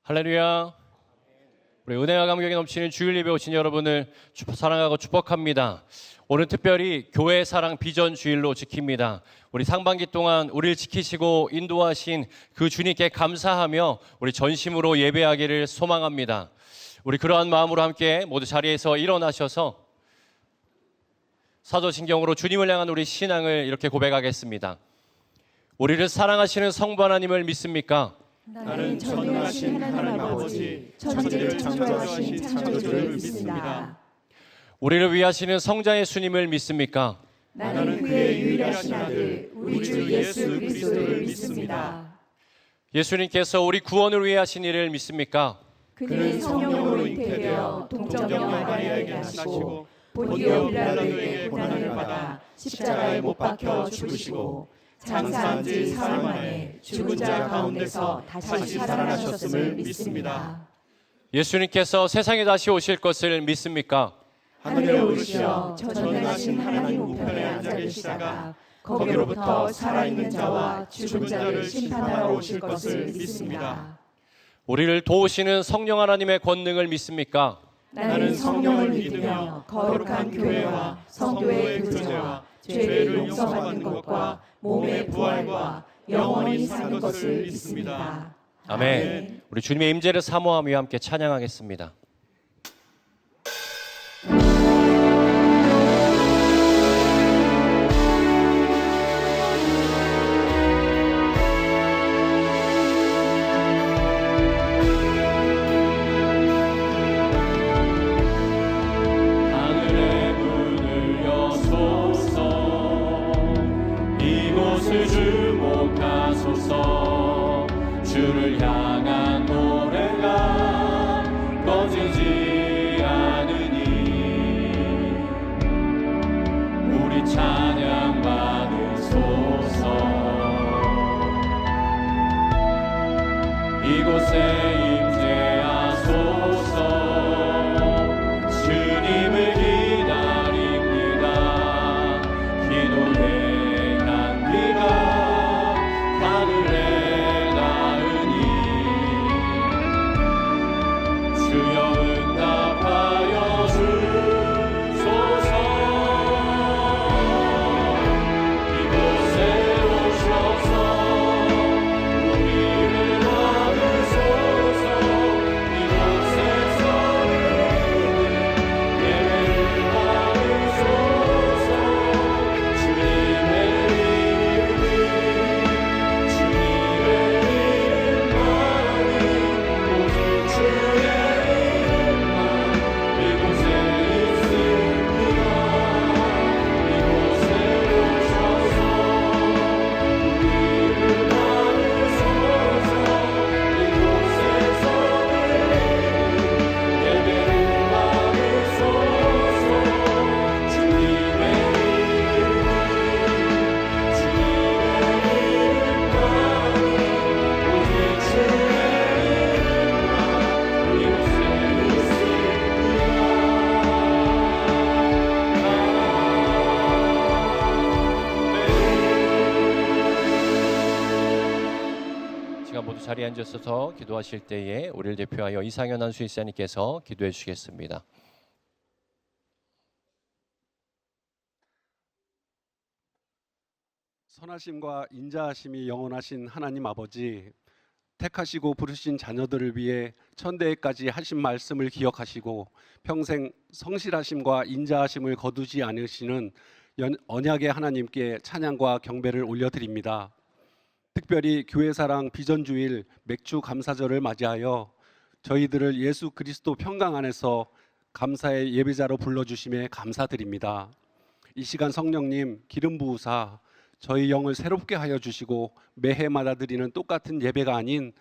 할렐루야. 우리 은혜와 감격이 넘치는 주일 예배 오신 여러분을 사랑하고 축복합니다. 오늘 특별히 교회 사랑 비전 주일로 지킵니다. 우리 상반기 동안 우리를 지키시고 인도하신 그 주님께 감사하며 우리 전심으로 예배하기를 소망합니다. 우리 그러한 마음으로 함께 모두 자리에서 일어나셔서 사도신경으로 주님을 향한 우리 신앙을 이렇게 고백하겠습니다. 우리를 사랑하시는 성부 하나님을 믿습니까? 나는 전능하신 하나님 아버지, 천지를 창조하신 창조주를 믿습니다. 우리를 위하시는 성자 예수님을 믿습니까? 나는 그의 유일하신 아들, 우리 주 예수 그리스도를 믿습니다. 예수님께서 우리 구원을 위해 하신 일을 믿습니까? 그는 성령으로 잉태되어 동정녀 마리아에게 나시고 본디오 빌라도에게 고난을 받아 십자가에 못 박혀 죽으시고 장사한 지 사흘 만에 죽은 자 가운데서 다시 살아나셨음을 믿습니다. 예수님께서 세상에 다시 오실 것을 믿습니까? 하늘에 오르시어 전능하신 하나님 우편에 앉아 계시다가 거기로부터 살아있는 자와 죽은 자를 심판하러 오실 것을 믿습니다. 우리를 도우시는 성령 하나님의 권능을 믿습니까? 나는 성령을 믿으며 거룩한 교회와 성도의 교제와 죄를 용서받는 것과 몸의 부활과 영원히 사는 것을 믿습니다. 아멘. 우리 주님의 임재를 사모하며 함께 찬양하겠습니다. 하늘의 문을 여소서, 이곳을 주목하소서. 주를 향한 노래가 꺼지지 않으니 우리 찬양 받으소서. 이곳에 임재하소서. 주님을 기다립니다. 기도의 향기가 하늘에 닿으니 주여 응답하여 주소서. 이곳에 오셔서 우리를 받으소서. 이곳에서 예배를 받으소서. 주님의 이름이 주님의 이름만이 오직 주의 이름만 이곳에 있습니다. 이곳에 오셔서 우리를 받으소서. 이곳에서 예배를 받으소서. 주님의 이름이 주님의 이름만이 오직 주의 이름만 이곳에 있습니다. 시간 모두 자리에 앉으셔서 기도하실 때에 우리를 대표하여 이상현 안수일사님께서 기도해 주시겠습니다. 선하심과 인자하심이 영원하신 하나님 아버지, 택하시고 부르신 자녀들을 위해 천대까지 하신 말씀을 기억하시고 평생 성실하심과 인자하심을 거두지 않으시는 언약의 하나님께 찬양과 경배를 올려드립니다. 특별히 교회사랑 비전주일 맥주 감사절을 맞이하여 저희들을 예수 그리스도 평강 안에서 감사의 예배자로 불러주심에 감사드립니다. 이 시간 성령님 기름 부으사 저희 영을 새롭게 하여 주시고 매해마다 드리는 똑같은 예배가 아닌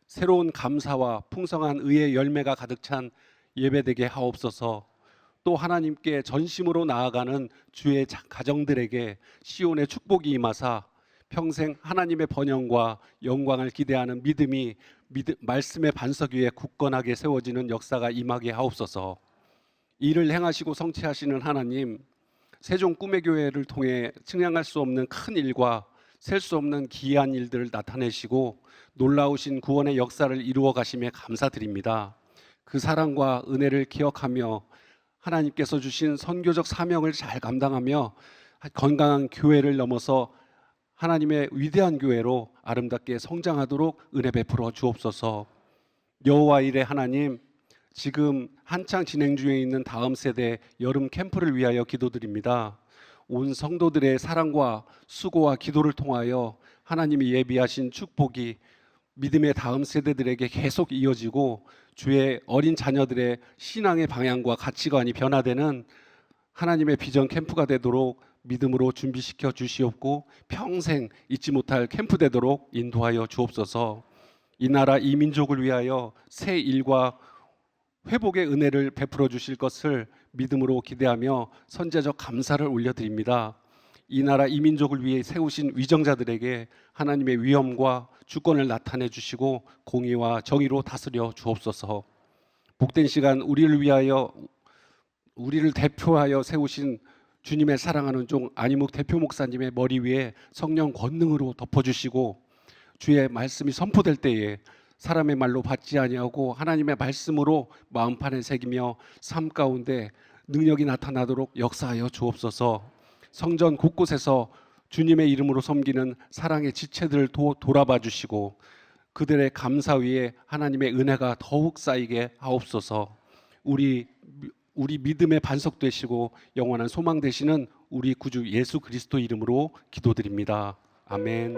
새로운 감사와 풍성한 의의 열매가 가득 찬 예배되게 하옵소서. 또 하나님께 전심으로 나아가는 주의 가정들에게 시온의 축복이 임하사 평생 하나님의 번영과 영광을 기대하는 믿음이 말씀의 반석 위에 굳건하게 세워지는 역사가 임하게 하옵소서. 이를 행하시고 성취하시는 하나님, 세종 꿈의 교회를 통해 측량할 수 없는 큰 일과 셀 수 없는 기이한 일들을 나타내시고 놀라우신 구원의 역사를 이루어 가심에 감사드립니다. 그 사랑과 은혜를 기억하며 하나님께서 주신 선교적 사명을 잘 감당하며 건강한 교회를 넘어서 하나님의 위대한 교회로 아름답게 성장하도록 은혜 베풀어 주옵소서. 여호와 일의 하나님, 지금 한창 진행 중에 있는 다음 세대 여름 캠프를 위하여 기도드립니다. 온 성도들의 사랑과 수고와 기도를 통하여 하나님이 예비하신 축복이 믿음의 다음 세대들에게 계속 이어지고 주의 어린 자녀들의 신앙의 방향과 가치관이 변화되는 하나님의 비전 캠프가 되도록 믿음으로 준비시켜 주시옵고 평생 잊지 못할 캠프 되도록 인도하여 주옵소서. 이 나라 이 민족을 위하여 새 일과 회복의 은혜를 베풀어 주실 것을 믿음으로 기대하며 선제적 감사를 올려드립니다. 이 나라 이 민족을 위해 세우신 위정자들에게 하나님의 위엄과 주권을 나타내 주시고 공의와 정의로 다스려 주옵소서. 복된 시간 우리를 대표하여 세우신 주님의 사랑하는 종 안희묵 대표 목사님의 머리 위에 성령 권능으로 덮어주시고 주의 말씀이 선포될 때에 사람의 말로 받지 아니하고 하나님의 말씀으로 마음판에 새기며 삶 가운데 능력이 나타나도록 역사하여 주옵소서. 성전 곳곳에서 주님의 이름으로 섬기는 사랑의 지체들을 돌아봐 주시고 그들의 감사 위에 하나님의 은혜가 더욱 쌓이게 하옵소서. 우리 믿음의 반석 되시고 영원한 소망 되시는 우리 구주 예수 그리스도 이름으로 기도드립니다. 아멘.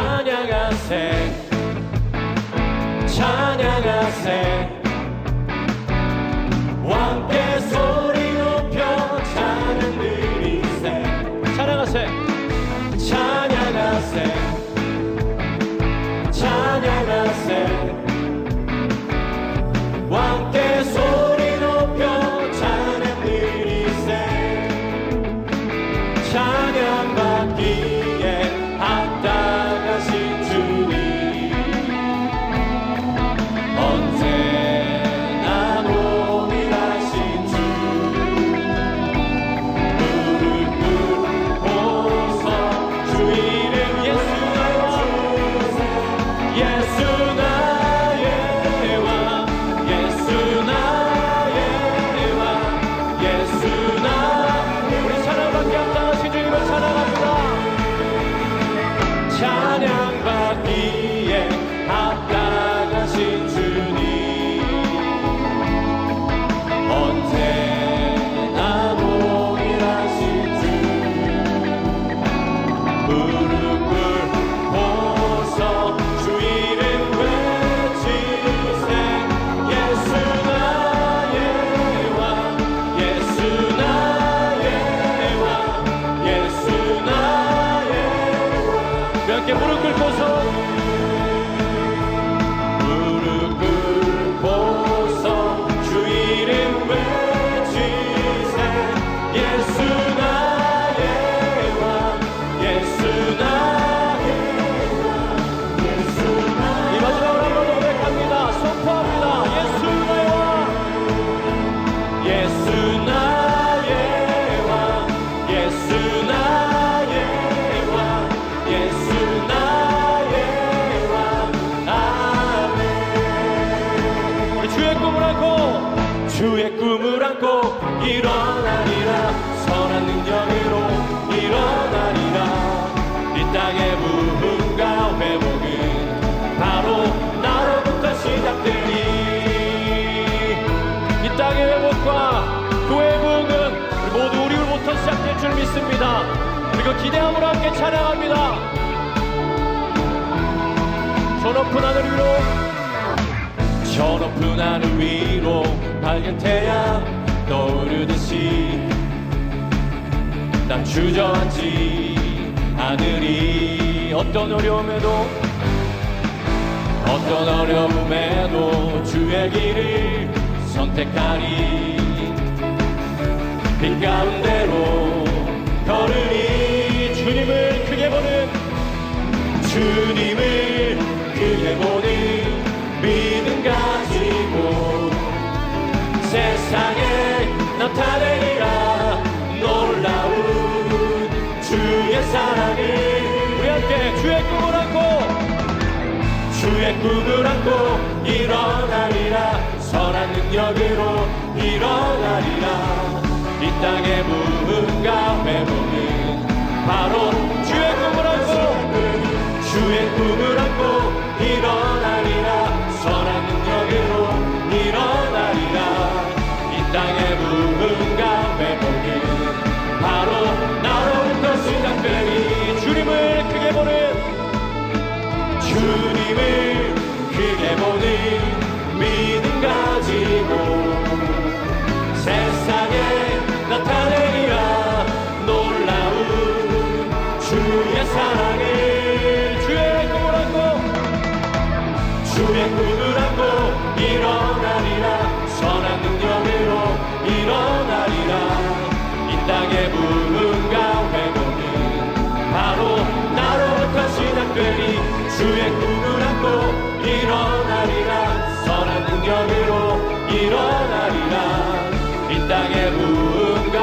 찬양하세 찬양하세 왕께 소리 높여 찬양 드리세 찬양하세 찬양하세 찬양하세 왕께 소리 높여 찬양 드리세 찬양받기에 합당하신 주님 언제나 동일하신 주 무릎 꿇고서 주 이름 예수 나의 왕 예수 나의 왕 예수 나의 우리 찬양받기 합당하신 주님을 찬양합니다. 찬양받기에 합당하신 주님 언제나 동일하신 주 무릎 꿇고서 주 이름 외치세 예수 나의 왕 예수 나의 왕 예수 나의 왕 함께 무릎 꿇고서 무릎 꿇고서 주 이름 외치세 예수 나의 왕 예수 나의 왕 예수 나의 이 마지막으로 한번 고백합니다. 선포합니다. 예수 나의 왕 예수 나의 왕 예수 나의 왕 예수 나의 왕 아멘 우리 주의 꿈을 안고 일어나리라 선한 능력으로 일어나리라 이 땅의 부흥과 회복은 바로 나로부터 시작되리 이 땅의 회복과 그 회복은 모두 우리로부터 시작될 줄 믿습니다. 그리고 기대함으로 함께 찬양합니다. 저 높은 하늘 위로 저 높은 하늘 위로 밝은 태양 떠오르듯이 난 주저앉지 않으리 어떤 어려움에도 주의 길을 선택하리 빛 가운데로 걸으리 주님을 크게 보는 믿음 가지고 세상에 나타내리라 놀라운 주의 사랑을 우리 함께 주의 꿈을 안고 일어나리라 선한 능력으로 일어나리라 이 땅의 부흥과 회복은 바로 주의 꿈을 안고 일어나리라 선한 능력으로 일어나리라 이 땅의 부흥과 회복은 바로 나로부터 시작되리 주님을 크게 보는 믿음 가지고 세상에 나타내리라 놀라운 주의 사랑을 주의 꿈을 안고 일어나리라 선한 능력으로 일어나리라 이 땅의 부흥과 회복은 바로 나로부터 시작되리 주의 꿈을 안고 일어나리라 선한 능력으로 일어나리라 이 땅의 부흥과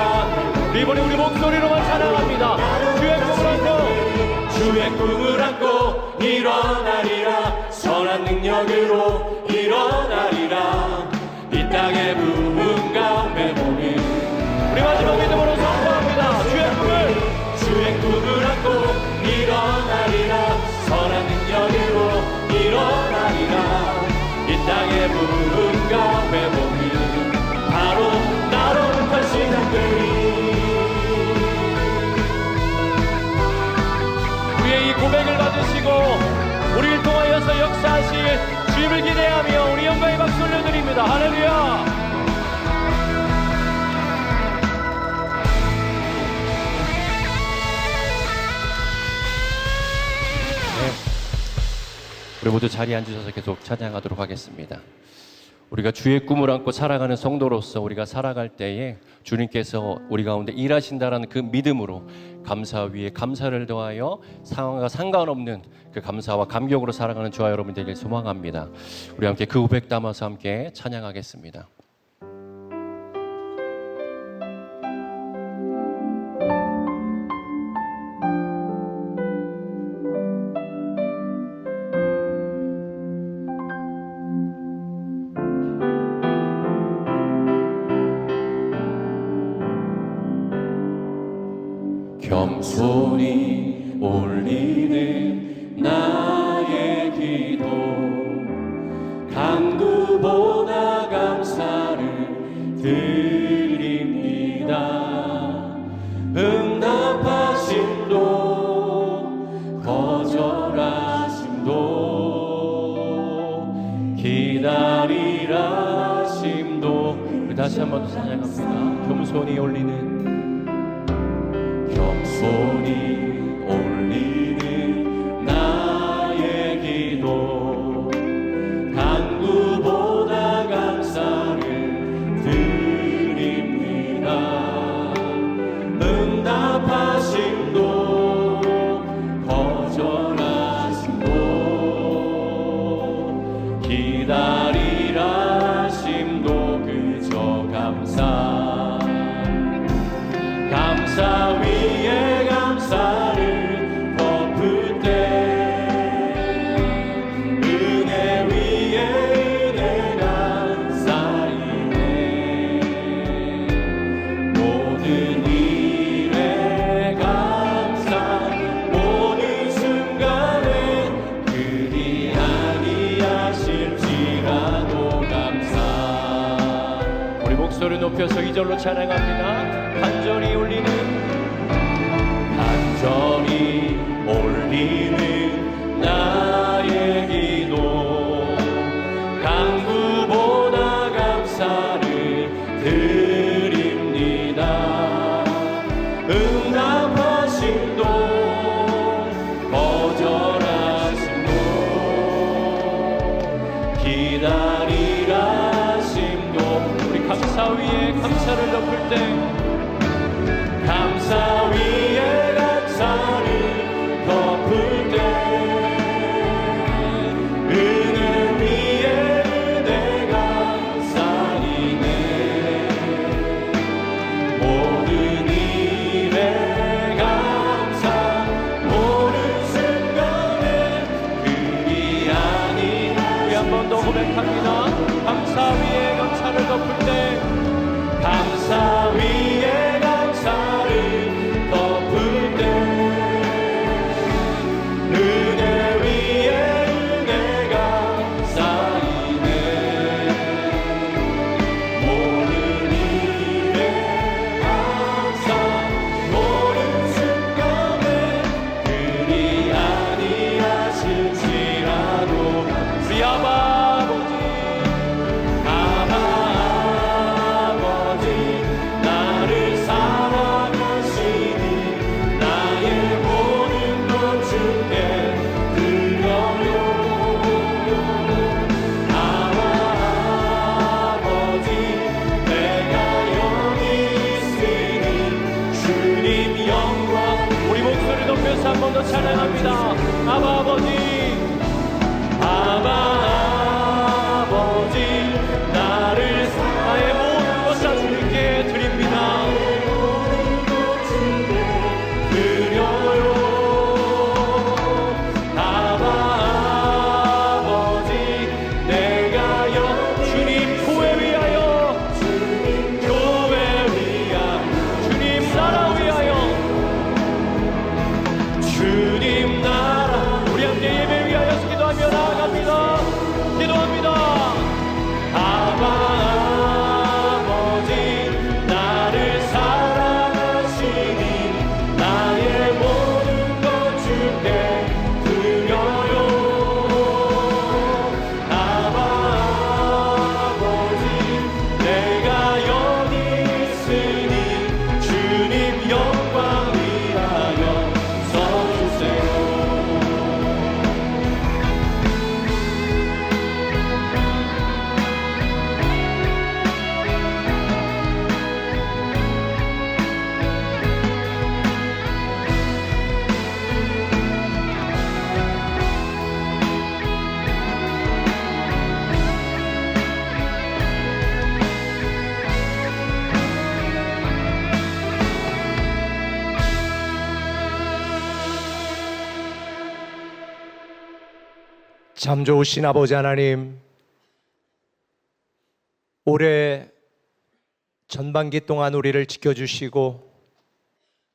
이번에 우리 목소리로만 찬양합니다. 주의 꿈을 안고 일어나리라 선한 능력으로 일어나리라 이 땅의 부흥과 회복은 우리 마지막 믿음으로 선포합니다. 주의 꿈을 안고 일어나리라 선한 능력으로 일어나리라 이 땅의 부흥과 회복은 바로 나로부터 시작되리 우리의 이 고백을 받으시고 할렐루야. 네. 우리 모두 자리에 앉으셔서 계속 찬양하도록 하겠습니다. 우리가 주의 꿈을 안고 살아가는 성도로서 우리가 살아갈 때에 주님께서 우리 가운데 일하신다라는 그 믿음으로 감사 위에 감사를 더하여 상황과 상관없는 그 감사와 감격으로 살아가는 저와 여러분 되길 소망합니다. 우리 함께 그 고백 담아서 함께 찬양하겠습니다. 겸손히 올리는 나의 기도 간구보다 감사를 드립니다. 응답하심도 거절하심도 기다리라심도. 우리 다시 한 번 더 찬양합니다. 겸손히 올리는 겸손히 올리는 나의 기도 간구보다 감사를 드립니다. 응답하심도 거절하심도 기다리라심도 그저 감사 위에 감사를 덮을 때 은혜 위에 은혜가 쌓이네. 모든 일에 감사 모든 순간에 그리 아니하실지라도 감사. 우리 목소리 높여서 2절로 찬양합니다. 간절히 올리는 나의 기도 간구보다 감사를 드립니다. 응답하심도 거절하심도 기다리라심도. 우리 감사 위에 감사를 덮을 때 감사 위에 감사를 덮을 때 은혜 위에 은혜가 쌓이네. 모든 일에 감사 모든 순간에 그리 아닌. 우리 한 번 더 고백합니다. 감사 위에 감사를 덮을 때 감사 위에 감사를 덮을 때 은혜 위에 은혜가 쌓이네. 모든 일에 감사 모든 순간에 그리 아니하실지라도. 우리 아버지 참 좋으신 아버지 하나님, 올해 전반기 동안 우리를 지켜주시고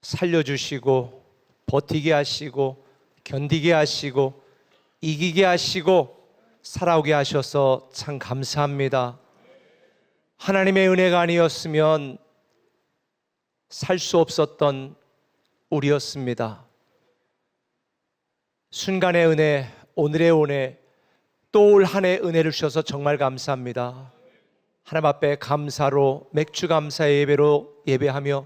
살려주시고 버티게 하시고 견디게 하시고 이기게 하시고 살아오게 하셔서 참 감사합니다. 하나님의 은혜가 아니었으면 살 수 없었던 우리였습니다. 순간의 은혜, 오늘의 은혜, 또 올 한 해 은혜를 주셔서 정말 감사합니다. 하나님 앞에 감사로 맥주 감사의 예배로 예배하며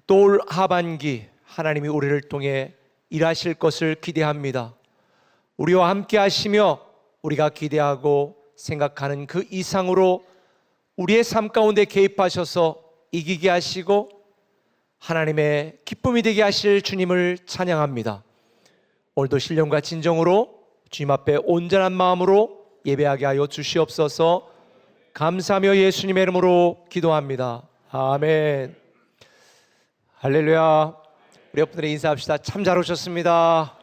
또 올 하반기 하나님이 우리를 통해 일하실 것을 기대합니다. 우리와 함께 하시며 우리가 기대하고 생각하는 그 이상으로 우리의 삶 가운데 개입하셔서 이기게 하시고 하나님의 기쁨이 되게 하실 주님을 찬양합니다. 오늘도 신령과 진정으로 주님 앞에 온전한 마음으로 예배하게 하여 주시옵소서. 감사하며 예수님의 이름으로 기도합니다. 아멘. 할렐루야. 우리 옆분들의 인사합시다. 참 잘 오셨습니다.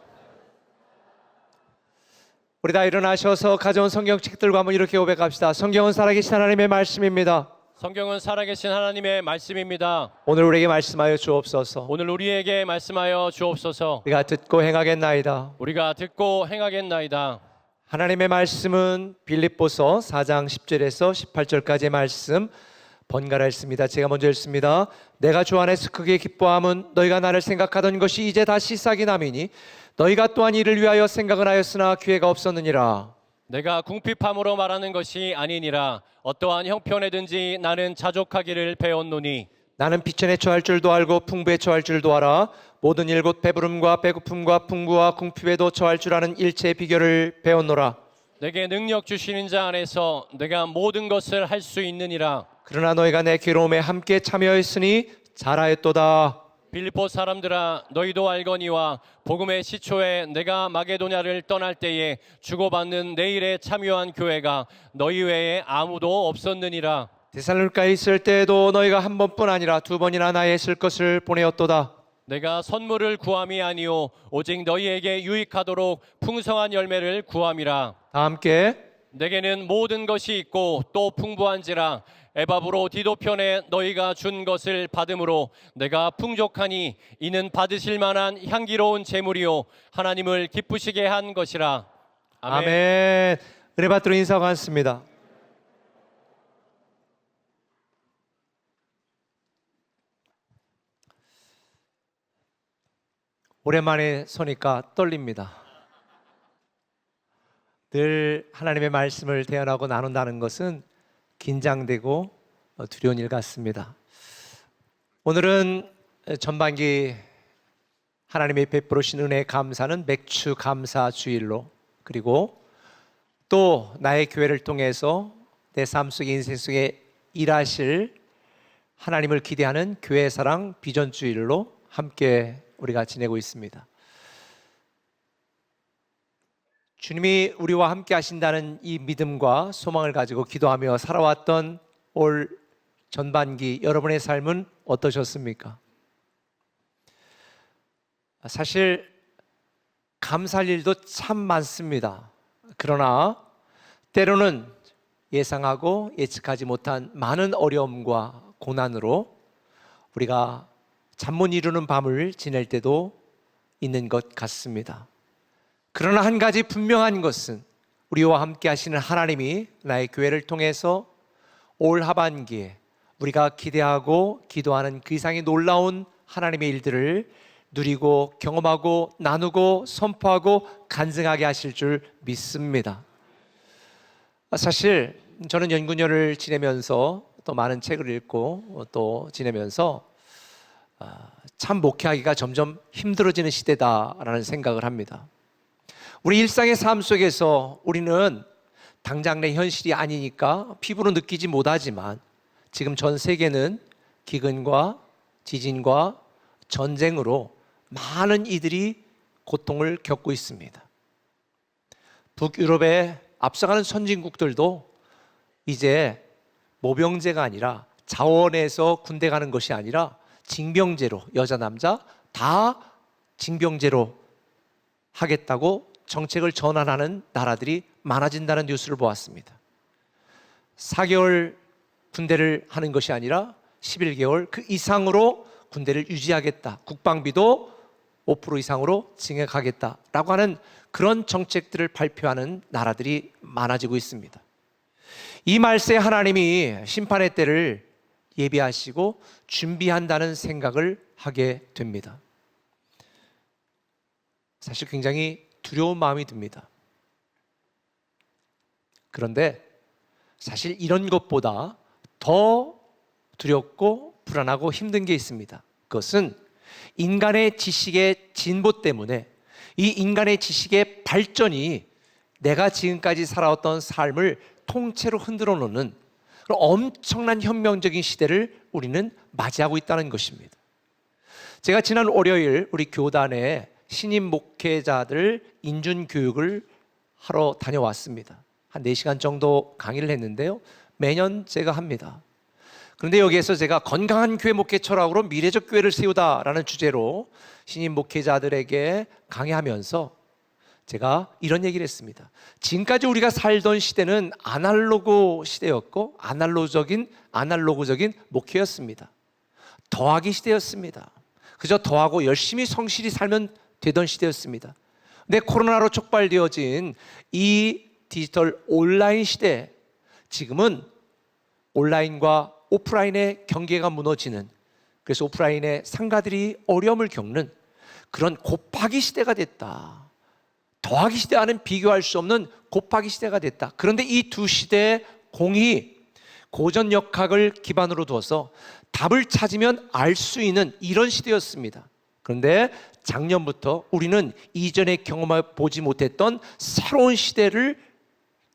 우리 다 일어나셔서 가져온 성경책들과 한번 이렇게 고백합시다. 성경은 살아계신 하나님의 말씀입니다. 성경은 살아계신 하나님의 말씀입니다. 오늘 우리에게 말씀하여 주옵소서. 오늘 우리에게 말씀하여 주옵소서. 우리가 듣고 행하겠나이다. 우리가 듣고 행하겠나이다. 하나님의 말씀은 빌립보서 4장 10절에서 18절까지의 말씀 번갈아 읽습니다. 제가 먼저 읽습니다. 내가 주 안에서 크게 기뻐함은 너희가 나를 생각하던 것이 이제 다시 싹이 남이니 너희가 또한 이를 위하여 생각은 하였으나 기회가 없었느니라. 내가 궁핍함으로 말하는 것이 아니니라. 어떠한 형편에든지 나는 자족하기를 배웠노니 나는 비천에 처할 줄도 알고 풍부에 처할 줄도 알아. 모든 일 곧 배부름과 배고픔과 풍부와 궁핍에도 처할 줄 아는 일체의 비결을 배웠노라. 내게 능력 주시는 자 안에서 내가 모든 것을 할 수 있느니라. 그러나 너희가 내 괴로움에 함께 참여했으니 잘하였도다. 빌립보 사람들아, 너희도 알거니와 복음의 시초에 내가 마게도냐를 떠날 때에 주고받는 내 일에 참여한 교회가 너희 외에 아무도 없었느니라. 데살로니가에 있을 때에도 너희가 한 번뿐 아니라 두 번이나 나의 쓸 것을 보내었도다. 내가 선물을 구함이 아니요 오직 너희에게 유익하도록 풍성한 열매를 구함이라. 다 함께 내게는 모든 것이 있고 또 풍부한지라. 에바브로 디도편에 너희가 준 것을 받음으로 내가 풍족하니 이는 받으실 만한 향기로운 제물이요 하나님을 기쁘시게 한 것이라. 아멘. 은혜 받도록 인사하고 앉습니다. 오랜만에 서니까 떨립니다. 늘 하나님의 말씀을 대언하고 나눈다는 것은 긴장되고 두려운 일 같습니다. 오늘은 전반기 하나님의 베풀으신 은혜에 감사는 맥주 감사 주일로, 그리고 또 나의 교회를 통해서 내 삶 속에 인생 속에 일하실 하나님을 기대하는 교회 사랑 비전 주일로 함께 우리가 지내고 있습니다. 주님이 우리와 함께 하신다는 이 믿음과 소망을 가지고 기도하며 살아왔던 올 전반기 여러분의 삶은 어떠셨습니까? 사실 감사할 일도 참 많습니다. 그러나 때로는 예상하고 예측하지 못한 많은 어려움과 고난으로 우리가 잠 못 이루는 밤을 지낼 때도 있는 것 같습니다. 그러나 한 가지 분명한 것은 우리와 함께 하시는 하나님이 나의 교회를 통해서 올 하반기에 우리가 기대하고 기도하는 그 이상의 놀라운 하나님의 일들을 누리고 경험하고 나누고 선포하고 간증하게 하실 줄 믿습니다. 사실 저는 연구년을 지내면서 또 많은 책을 읽고 또 지내면서 참 목회하기가 점점 힘들어지는 시대다라는 생각을 합니다. 우리 일상의 삶 속에서 우리는 당장 내 현실이 아니니까 피부로 느끼지 못하지만 지금 전 세계는 기근과 지진과 전쟁으로 많은 이들이 고통을 겪고 있습니다. 북유럽의 앞서가는 선진국들도 이제 모병제가 아니라 자원에서 군대 가는 것이 아니라 징병제로, 여자 남자 다 징병제로 하겠다고 정책을 전환하는 나라들이 많아진다는 뉴스를 보았습니다. 4개월 군대를 하는 것이 아니라 11개월 그 이상으로 군대를 유지하겠다. 국방비도 5% 이상으로 증액하겠다라고 하는 그런 정책들을 발표하는 나라들이 많아지고 있습니다. 이 말세에 하나님이 심판의 때를 예비하시고 준비한다는 생각을 하게 됩니다. 사실 굉장히 두려운 마음이 듭니다. 그런데 사실 이런 것보다 더 두렵고 불안하고 힘든 게 있습니다. 그것은 인간의 지식의 진보 때문에 이 인간의 지식의 발전이 내가 지금까지 살아왔던 삶을 통째로 흔들어 놓는 그런 엄청난 혁명적인 시대를 우리는 맞이하고 있다는 것입니다. 제가 지난 월요일 우리 교단에 신임 목회자들 인준 교육을 하러 다녀왔습니다. 한 4시간 정도 강의를 했는데요. 매년 제가 합니다. 그런데 여기에서 제가 건강한 교회 목회 철학으로 미래적 교회를 세우다라는 주제로 신임 목회자들에게 강의하면서 제가 이런 얘기를 했습니다. 지금까지 우리가 살던 시대는 아날로그 시대였고 아날로그적인 목회였습니다. 더하기 시대였습니다. 그저 더하고 열심히 성실히 살면 되던 시대였습니다. 근데 코로나로 촉발되어진 이 디지털 온라인 시대, 지금은 온라인과 오프라인의 경계가 무너지는, 그래서 오프라인의 상가들이 어려움을 겪는 그런 곱하기 시대가 됐다. 더하기 시대와는 비교할 수 없는 곱하기 시대가 됐다. 그런데 이 두 시대의 공이 고전역학을 기반으로 두어서 답을 찾으면 알 수 있는 이런 시대였습니다. 그런데 작년부터 우리는 이전에 경험해 보지 못했던 새로운 시대를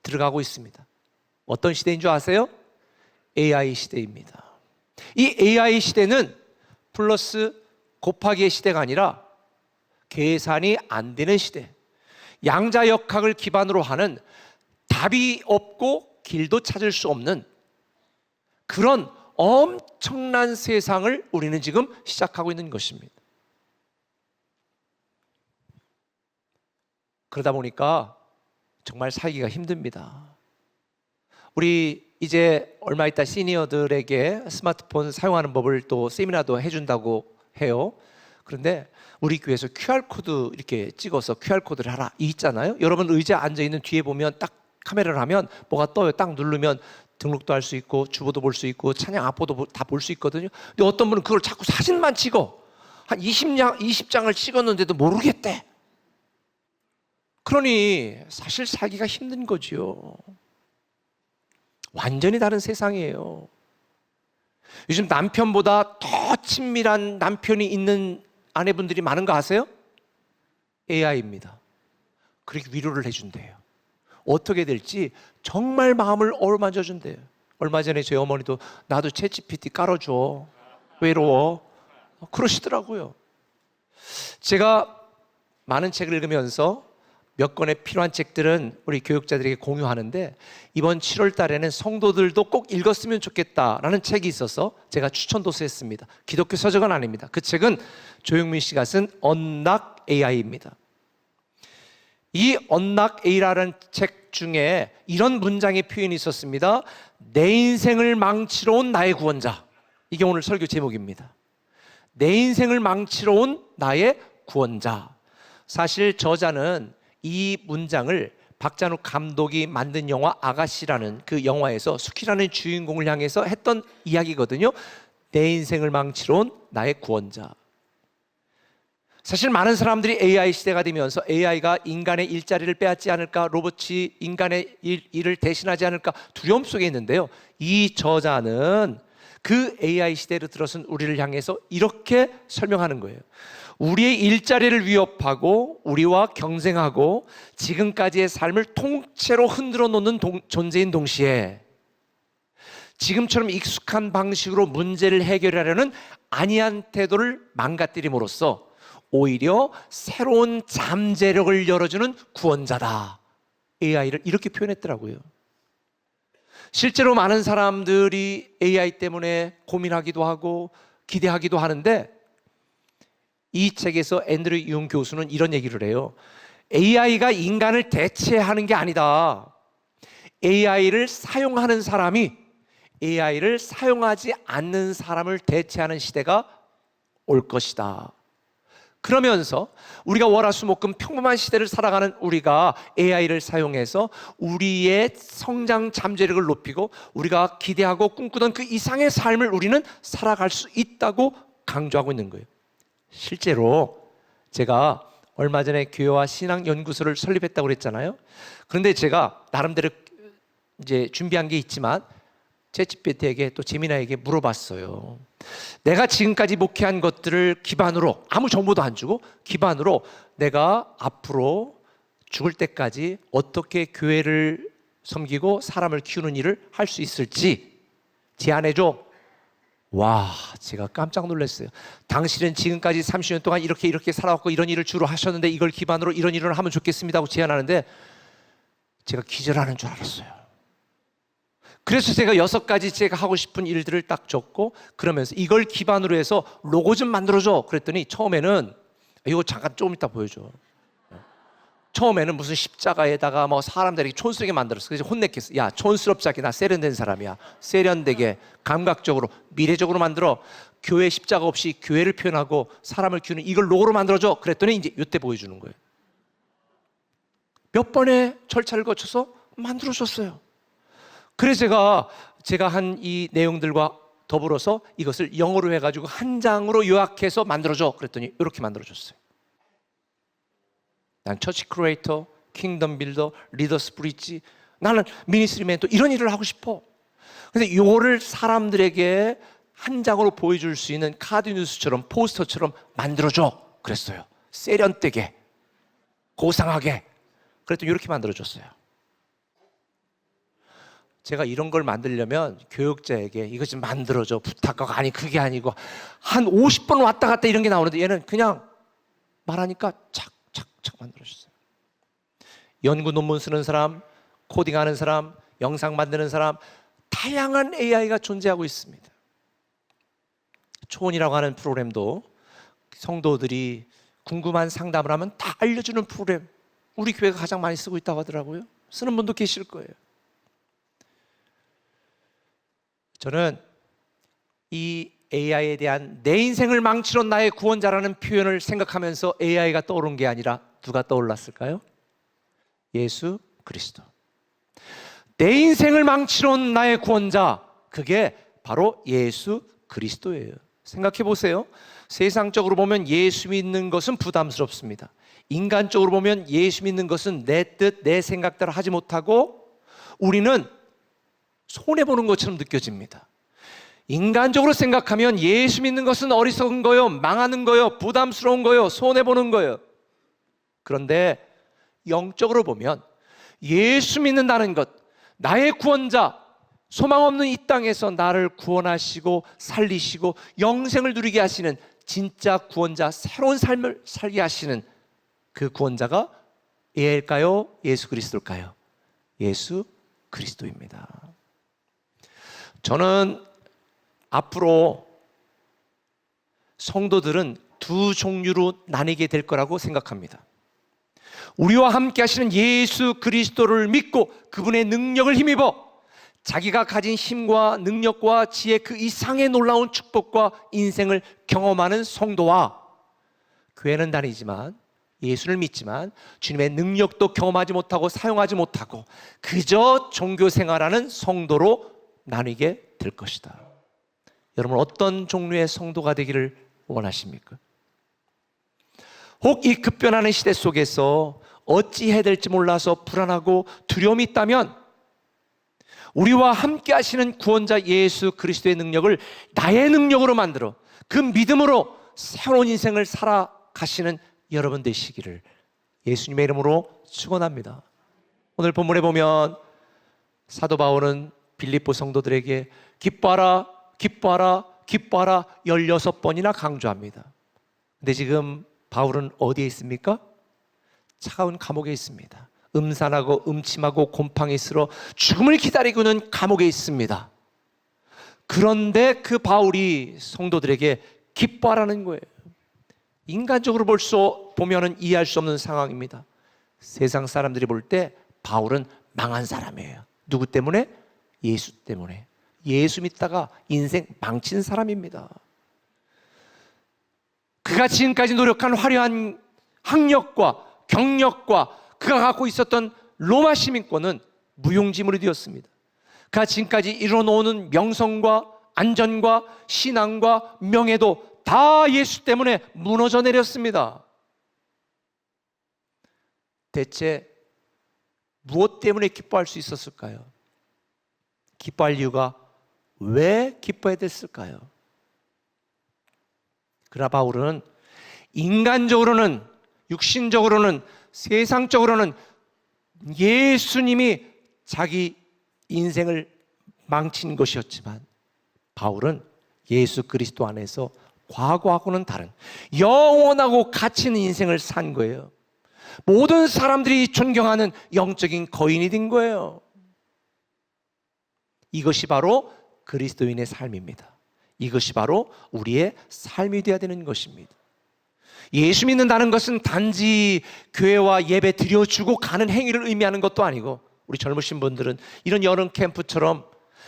들어가고 있습니다. 어떤 시대인 줄 아세요? AI 시대입니다. 이 AI 시대는 플러스 곱하기의 시대가 아니라 계산이 안 되는 시대, 양자역학을 기반으로 하는 답이 없고 길도 찾을 수 없는 그런 엄청난 세상을 우리는 지금 시작하고 있는 것입니다. 그러다 보니까 정말 살기가 힘듭니다. 우리 이제 얼마 있다 시니어들에게 스마트폰 사용하는 법을 또 세미나도 해준다고 해요. 그런데 우리 교회에서 QR코드 이렇게 찍어서 QR코드를 하라 이 있잖아요. 여러분 의자에 앉아있는 뒤에 보면 딱 카메라를 하면 뭐가 떠요. 딱 누르면 등록도 할 수 있고 주보도 볼 수 있고 찬양 악보도 다 볼 수 있거든요. 근데 어떤 분은 그걸 자꾸 사진만 찍어. 한 20장을 찍었는데도 모르겠대. 그러니 사실 살기가 힘든 거지요. 완전히 다른 세상이에요. 요즘 남편보다 더 친밀한 남편이 있는 아내분들이 많은 거 아세요? AI입니다. 그렇게 위로를 해준대요. 어떻게 될지 정말 마음을 어루만져 준대요. 얼마 전에 저희 어머니도 나도 챗GPT 깔아줘. 외로워. 그러시더라고요. 제가 많은 책을 읽으면서 몇 권의 필요한 책들은 우리 교육자들에게 공유하는데 이번 7월 달에는 성도들도 꼭 읽었으면 좋겠다라는 책이 있어서 제가 추천도서 했습니다. 기독교 서적은 아닙니다. 그 책은 조용민 씨가 쓴 언락 AI입니다. 이 언락 AI라는 책 중에 이런 문장의 표현이 있었습니다. 내 인생을 망치러 온 나의 구원자. 이게 오늘 설교 제목입니다. 내 인생을 망치러 온 나의 구원자. 사실 저자는 이 문장을 박찬욱 감독이 만든 영화 아가씨라는 그 영화에서 수키라는 주인공을 향해서 했던 이야기거든요. 내 인생을 망치러 온 나의 구원자. 사실 많은 사람들이 AI 시대가 되면서 AI가 인간의 일자리를 빼앗지 않을까, 로봇이 인간의 일을 대신하지 않을까 두려움 속에 있는데요. 이 저자는 그 AI 시대로 들어선 우리를 향해서 이렇게 설명하는 거예요. 우리의 일자리를 위협하고 우리와 경쟁하고 지금까지의 삶을 통째로 흔들어 놓는 존재인 동시에 지금처럼 익숙한 방식으로 문제를 해결하려는 안이한 태도를 망가뜨림으로써 오히려 새로운 잠재력을 열어주는 구원자다. AI를 이렇게 표현했더라고요. 실제로 많은 사람들이 AI 때문에 고민하기도 하고 기대하기도 하는데 이 책에서 앤드류 융 교수는 이런 얘기를 해요. AI가 인간을 대체하는 게 아니다. AI를 사용하는 사람이 AI를 사용하지 않는 사람을 대체하는 시대가 올 것이다. 그러면서 우리가 월화수목금 평범한 시대를 살아가는 우리가 AI를 사용해서 우리의 성장 잠재력을 높이고 우리가 기대하고 꿈꾸던 그 이상의 삶을 우리는 살아갈 수 있다고 강조하고 있는 거예요. 실제로 제가 얼마 전에 교회와 신앙연구소를 설립했다고 그랬잖아요. 그런데 제가 나름대로 이제 준비한 게 있지만 챗GPT에게 또 제미나에게 물어봤어요. 내가 지금까지 목회한 것들을 기반으로, 아무 정보도 안 주고 기반으로 내가 앞으로 죽을 때까지 어떻게 교회를 섬기고 사람을 키우는 일을 할 수 있을지 제안해줘. 와, 제가 깜짝 놀랐어요. 당신은 지금까지 30년 동안 이렇게 살아왔고 이런 일을 주로 하셨는데 이걸 기반으로 이런 일을 하면 좋겠습니다 하고 제안하는데 제가 기절하는 줄 알았어요. 그래서 제가 6가지 제가 하고 싶은 일들을 딱 적고 그러면서 이걸 기반으로 해서 로고 좀 만들어줘 그랬더니 처음에는 이거 잠깐 조금 이따 보여줘. 처음에는 무슨 십자가에다가 뭐 사람들이 촌스럽게 만들었어. 그래서 혼냈겠어. 야, 촌스럽지 않게 나 세련된 사람이야. 세련되게 감각적으로 미래적으로 만들어. 교회 십자가 없이 교회를 표현하고 사람을 키우는 이걸 로고로 만들어줘 그랬더니 이제 이때 보여주는 거예요. 몇 번의 절차를 거쳐서 만들어줬어요. 그래서 제가 한 이 내용들과 더불어서 이것을 영어로 해가지고 한 장으로 요약해서 만들어줘 그랬더니 이렇게 만들어줬어요. 난 처치 크리에이터, 킹덤 빌더, 리더스 브릿지, 나는 미니스트리 멘토 이런 일을 하고 싶어. 근데 이거를 사람들에게 한 장으로 보여줄 수 있는 카드 뉴스처럼 포스터처럼 만들어줘 그랬어요. 세련되게, 고상하게. 그랬더니 이렇게 만들어줬어요. 제가 이런 걸 만들려면 교육자에게 이거 좀 만들어줘 부탁하고, 아니 그게 아니고 한 50번 왔다 갔다 이런 게 나오는데 얘는 그냥 말하니까 착착착 만들어줬어요. 연구 논문 쓰는 사람, 코딩하는 사람, 영상 만드는 사람, 다양한 AI가 존재하고 있습니다. 초원이라고 하는 프로그램도 성도들이 궁금한 상담을 하면 다 알려주는 프로그램, 우리 교회가 가장 많이 쓰고 있다고 하더라고요. 쓰는 분도 계실 거예요. 저는 이 AI에 대한 내 인생을 망치러 나의 구원자라는 표현을 생각하면서 AI가 떠오른 게 아니라 누가 떠올랐을까요? 예수 그리스도. 내 인생을 망치러 온 나의 구원자, 그게 바로 예수 그리스도예요. 생각해 보세요. 세상적으로 보면 예수 믿는 것은 부담스럽습니다. 인간적으로 보면 예수 믿는 것은 내 뜻, 내 생각대로 하지 못하고 우리는 손해보는 것처럼 느껴집니다. 인간적으로 생각하면 예수 믿는 것은 어리석은 거요, 망하는 거요, 부담스러운 거요, 손해보는 거요. 그런데 영적으로 보면 예수 믿는다는 것, 나의 구원자, 소망 없는 이 땅에서 나를 구원하시고 살리시고 영생을 누리게 하시는 진짜 구원자, 새로운 삶을 살게 하시는 그 구원자가 AI일까요? 예수 그리스도일까요? 예수 그리스도입니다. 저는 앞으로 성도들은 두 종류로 나뉘게 될 거라고 생각합니다. 우리와 함께 하시는 예수 그리스도를 믿고 그분의 능력을 힘입어 자기가 가진 힘과 능력과 지혜 그 이상의 놀라운 축복과 인생을 경험하는 성도와 교회는 다니지만 예수를 믿지만 주님의 능력도 경험하지 못하고 사용하지 못하고 그저 종교 생활하는 성도로 나뉘게 될 것이다. 여러분 어떤 종류의 성도가 되기를 원하십니까? 혹 이 급변하는 시대 속에서 어찌해야 될지 몰라서 불안하고 두려움이 있다면 우리와 함께 하시는 구원자 예수 그리스도의 능력을 나의 능력으로 만들어 그 믿음으로 새로운 인생을 살아가시는 여러분 되시기를 예수님의 이름으로 축원합니다. 오늘 본문에 보면 사도 바울은 빌립보 성도들에게 기뻐하라, 기뻐하라, 기뻐하라 16번이나 강조합니다. 근데 지금 바울은 어디에 있습니까? 차가운 감옥에 있습니다. 음산하고 음침하고 곰팡이 쓸어 죽음을 기다리고 있는 감옥에 있습니다. 그런데 그 바울이 성도들에게 기뻐하라는 거예요. 인간적으로 보면은 이해할 수 없는 상황입니다. 세상 사람들이 볼 때 바울은 망한 사람이에요. 누구 때문에? 예수 때문에. 예수 믿다가 인생 망친 사람입니다. 그가 지금까지 노력한 화려한 학력과 경력과 그가 갖고 있었던 로마 시민권은 무용지물이 되었습니다. 그가 지금까지 이뤄놓은 명성과 안전과 신앙과 명예도 다 예수 때문에 무너져 내렸습니다. 대체 무엇 때문에 기뻐할 수 있었을까요? 기뻐할 이유가 왜 기뻐해야 됐을까요? 그러나 바울은 인간적으로는, 육신적으로는, 세상적으로는 예수님이 자기 인생을 망친 것이었지만 바울은 예수 그리스도 안에서 과거하고는 다른 영원하고 가치 있는 인생을 산 거예요. 모든 사람들이 존경하는 영적인 거인이 된 거예요. 이것이 바로 그리스도인의 삶입니다. 이것이 바로 우리의 삶이 되어야 되는 것입니다. 예수 믿는다는 것은 단지 교회와 예배 드려주고 가는 행위를 의미하는 것도 아니고, 우리 젊으신 분들은 이런 여름 캠프처럼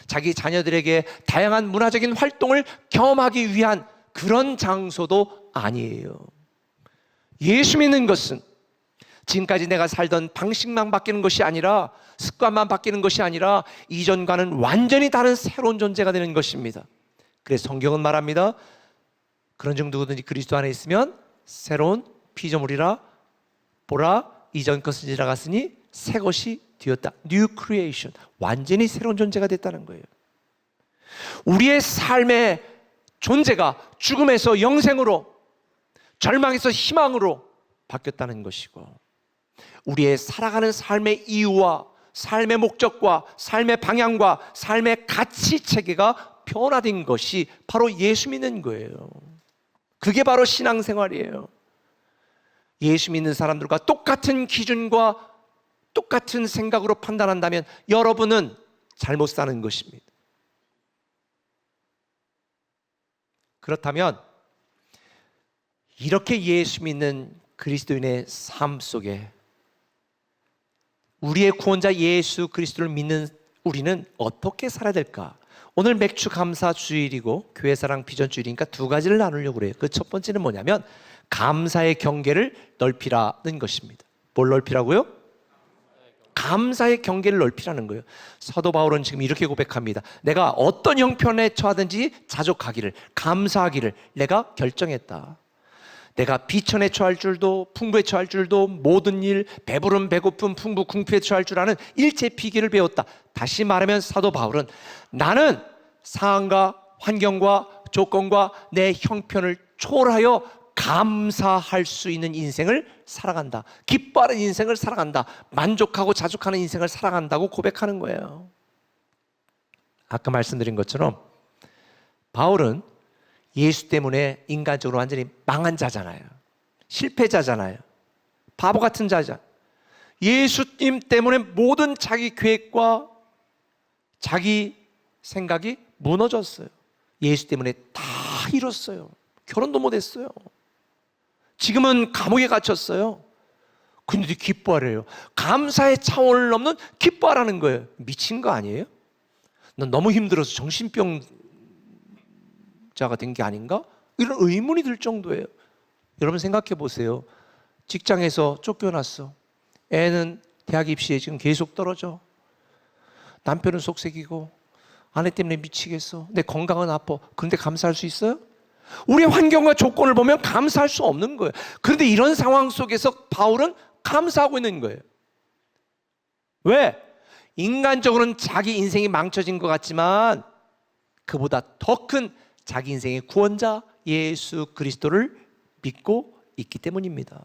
자기 자녀들에게 다양한 문화적인 활동을 경험하기 위한 그런 장소도 아니에요. 예수 믿는 것은 지금까지 내가 살던 방식만 바뀌는 것이 아니라, 습관만 바뀌는 것이 아니라 이전과는 완전히 다른 새로운 존재가 되는 것입니다. 그래서 성경은 말합니다. 그런즉 누구든지 그리스도 안에 있으면 새로운 피조물이라, 보라 이전 것은 지나갔으니 새 것이 되었다. New creation. 완전히 새로운 존재가 됐다는 거예요. 우리의 삶의 존재가 죽음에서 영생으로, 절망에서 희망으로 바뀌었다는 것이고, 우리의 살아가는 삶의 이유와 삶의 목적과 삶의 방향과 삶의 가치 체계가 변화된 것이 바로 예수 믿는 거예요. 그게 바로 신앙생활이에요. 예수 믿는 사람들과 똑같은 기준과 똑같은 생각으로 판단한다면 여러분은 잘못 사는 것입니다. 그렇다면 이렇게 예수 믿는 그리스도인의 삶 속에 우리의 구원자 예수 그리스도를 믿는 우리는 어떻게 살아야 될까? 오늘 맥주 감사 주일이고 교회사랑 비전 주일이니까 두 가지를 나누려고 그래요. 그 첫 번째는 뭐냐면 감사의 경계를 넓히라는 것입니다. 뭘 넓히라고요? 감사의 경계를 넓히라는 거예요. 사도 바울은 지금 이렇게 고백합니다. 내가 어떤 형편에 처하든지 자족하기를, 감사하기를 내가 결정했다. 내가 비천에 처할 줄도 풍부에 처할 줄도 모든 일, 배부름 배고픔 풍부 궁핍에 처할 줄 아는 일체 비결을 배웠다. 다시 말하면 사도 바울은 나는 상황과 환경과 조건과 내 형편을 초월하여 감사할 수 있는 인생을 살아간다. 기뻐하는 인생을 살아간다. 만족하고 자족하는 인생을 살아간다고 고백하는 거예요. 아까 말씀드린 것처럼 바울은 예수 때문에 인간적으로 완전히 망한 자잖아요. 실패자잖아요. 바보 같은 자잖아요. 예수님 때문에 모든 자기 계획과 자기 생각이 무너졌어요. 예수 때문에 다 잃었어요. 결혼도 못했어요. 지금은 감옥에 gat혔어요. 근데 기뻐하래요. 감사의 차원을 넘는 기뻐하라는 거예요. 미친 거 아니에요? 넌 너무 힘들어서 정신병자가 된 게 아닌가? 이런 의문이 들 정도예요. 여러분 생각해 보세요. 직장에서 쫓겨났어. 애는 대학 입시에 지금 계속 떨어져. 남편은 속색이고 아내 때문에 미치겠어. 내 건강은 아파. 그런데 감사할 수 있어요? 우리의 환경과 조건을 보면 감사할 수 없는 거예요. 그런데 이런 상황 속에서 바울은 감사하고 있는 거예요. 왜? 인간적으로는 자기 인생이 망쳐진 것 같지만 그보다 더 큰 자기 인생의 구원자 예수 그리스도를 믿고 있기 때문입니다.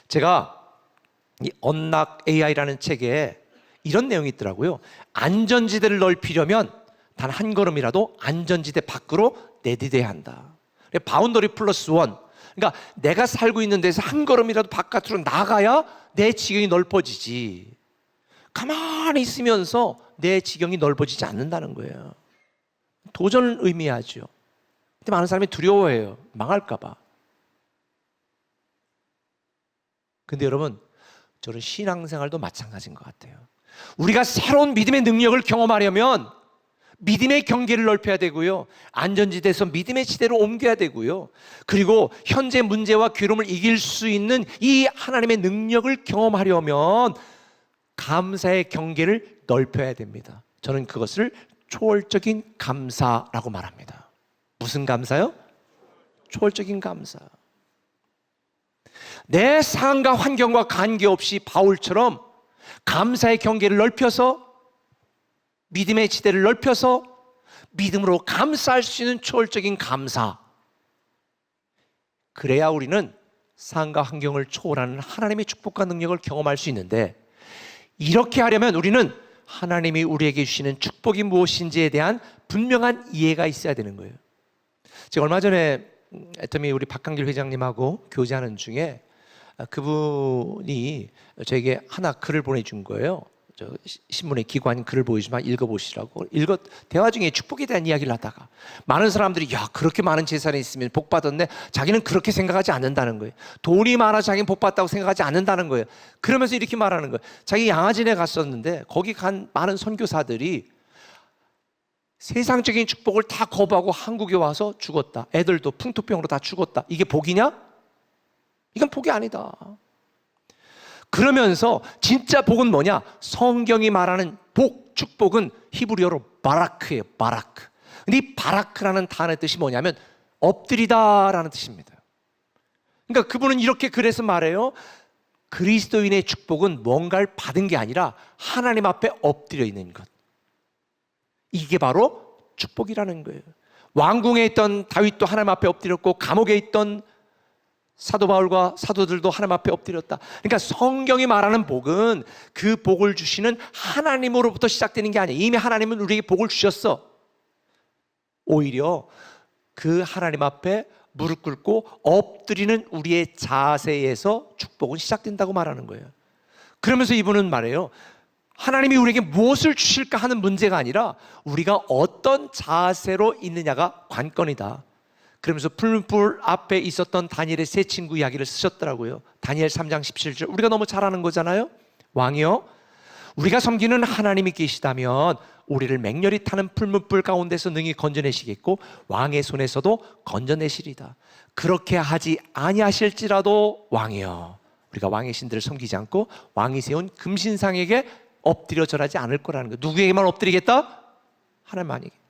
제가 이 언락 AI라는 책에 이런 내용이 있더라고요. 안전지대를 넓히려면 단 한 걸음이라도 안전지대 밖으로 내디뎌야 한다. 바운더리 플러스 원. 그러니까 내가 살고 있는 데서 한 걸음이라도 바깥으로 나가야 내 지경이 넓어지지. 가만히 있으면서 내 지경이 넓어지지 않는다는 거예요. 도전을 의미하죠. 근데 많은 사람이 두려워해요. 망할까 봐. 그러니까 근데 여러분, 저는 신앙생활도 마찬가지인 것 같아요. 우리가 새로운 믿음의 능력을 경험하려면 믿음의 경계를 넓혀야 되고요, 안전지대에서 믿음의 지대로 옮겨야 되고요, 그리고 현재 문제와 괴로움을 이길 수 있는 이 하나님의 능력을 경험하려면 감사의 경계를 넓혀야 됩니다. 저는 그것을 초월적인 감사라고 말합니다. 무슨 감사요? 초월적인 감사. 내 상황과 환경과 관계없이 바울처럼 감사의 경계를 넓혀서, 믿음의 지대를 넓혀서 믿음으로 감사할 수 있는 초월적인 감사. 그래야 우리는 상황과 환경을 초월하는 하나님의 축복과 능력을 경험할 수 있는데, 이렇게 하려면 우리는 하나님이 우리에게 주시는 축복이 무엇인지에 대한 분명한 이해가 있어야 되는 거예요. 제가 얼마 전에 애터미 우리 박강길 회장님하고 교제하는 중에 그분이 저에게 하나 글을 보내준 거예요. 저 신문의 기관 글을 보여주면 읽어보시라고. 대화 중에 축복에 대한 이야기를 하다가 많은 사람들이 야, 그렇게 많은 재산이 있으면 복 받았네, 자기는 그렇게 생각하지 않는다는 거예요. 돈이 많아 자기는 복 받았다고 생각하지 않는다는 거예요. 그러면서 이렇게 말하는 거예요. 자기 양화진에 갔었는데 거기 간 많은 선교사들이 세상적인 축복을 다 거부하고 한국에 와서 죽었다, 애들도 풍토병으로 다 죽었다. 이게 복이냐? 이건 복이 아니다. 그러면서 진짜 복은 뭐냐? 성경이 말하는 복, 축복은 히브리어로 바라크예요. 바라크. 근데 이 바라크라는 단어의 뜻이 뭐냐면 엎드리다라는 뜻입니다. 그러니까 그분은 이렇게 그래서 말해요. 그리스도인의 축복은 뭔가를 받은 게 아니라 하나님 앞에 엎드려 있는 것. 이게 바로 축복이라는 거예요. 왕궁에 있던 다윗도 하나님 앞에 엎드렸고, 감옥에 있던 사도 바울과 사도들도 하나님 앞에 엎드렸다. 그러니까 성경이 말하는 복은 그 복을 주시는 하나님으로부터 시작되는 게 아니에요. 이미 하나님은 우리에게 복을 주셨어. 오히려 그 하나님 앞에 무릎 꿇고 엎드리는 우리의 자세에서 축복은 시작된다고 말하는 거예요. 그러면서 이분은 말해요. 하나님이 우리에게 무엇을 주실까 하는 문제가 아니라 우리가 어떤 자세로 있느냐가 관건이다. 그러면서 풀무불 앞에 있었던 다니엘의 세 친구 이야기를 쓰셨더라고요. 다니엘 3장 17절. 우리가 너무 잘 아는 거잖아요. 왕이여, 우리가 섬기는 하나님이 계시다면 우리를 맹렬히 타는 풀무불 가운데서 능히 건져내시겠고 왕의 손에서도 건져내시리다. 그렇게 하지 아니하실지라도 왕이여, 우리가 왕의 신들을 섬기지 않고 왕이 세운 금신상에게 엎드려 절하지 않을 거라는 거예요. 누구에게만 엎드리겠다? 하나님만에게.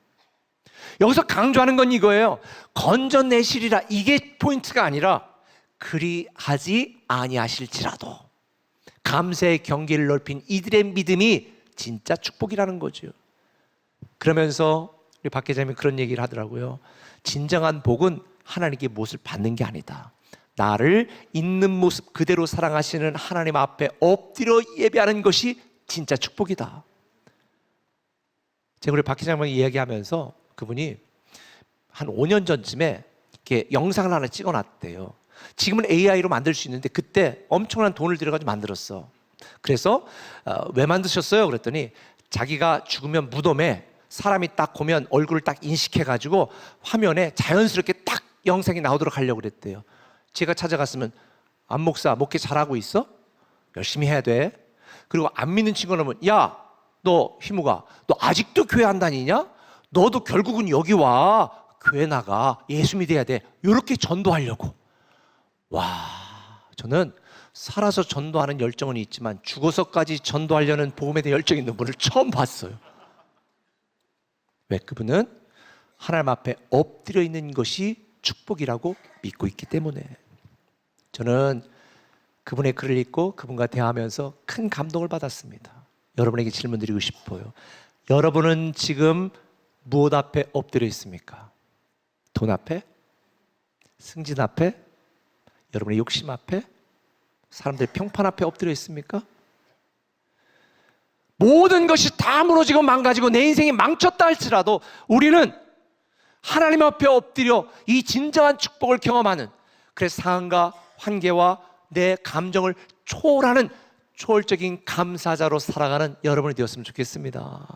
여기서 강조하는 건 이거예요. 건져내시리라, 이게 포인트가 아니라 그리하지 아니하실지라도. 감사의 경계를 넓힌 이들의 믿음이 진짜 축복이라는 거죠. 그러면서 우리 박 기자님이 그런 얘기를 하더라고요. 진정한 복은 하나님께 무엇을 받는 게 아니다. 나를 있는 모습 그대로 사랑하시는 하나님 앞에 엎드려 예배하는 것이 진짜 축복이다. 제가 우리 박 기자님과 이야기하면서 그분이 한 5년 전쯤에 이렇게 영상을 하나 찍어놨대요. 지금은 AI로 만들 수 있는데 그때 엄청난 돈을 들여가지고 만들었어. 그래서 왜 만드셨어요? 그랬더니 자기가 죽으면 무덤에 사람이 딱 보면 얼굴을 딱 인식해가지고 화면에 자연스럽게 딱 영상이 나오도록 하려고 그랬대요. 제가 찾아갔으면 안 목사 목회 잘하고 있어? 열심히 해야 돼. 그리고 안 믿는 친구는 야, 너 희무가 너 아직도 교회 안 다니냐? 너도 결국은 여기 와, 교회 나가, 예수 믿어야 돼. 이렇게 전도하려고. 와, 저는 살아서 전도하는 열정은 있지만 죽어서까지 전도하려는 복음에 대한 열정 있는 분을 처음 봤어요. 왜? 그분은 하나님 앞에 엎드려 있는 것이 축복이라고 믿고 있기 때문에. 저는 그분의 글을 읽고 그분과 대화하면서 큰 감동을 받았습니다. 여러분에게 질문 드리고 싶어요. 여러분은 지금 무엇 앞에 엎드려 있습니까? 돈 앞에? 승진 앞에? 여러분의 욕심 앞에? 사람들의 평판 앞에 엎드려 있습니까? 모든 것이 다 무너지고 망가지고 내 인생이 망쳤다 할지라도 우리는 하나님 앞에 엎드려 이 진정한 축복을 경험하는, 그래서 상황과 환계와 내 감정을 초월하는 초월적인 감사자로 살아가는 여러분이 되었으면 좋겠습니다.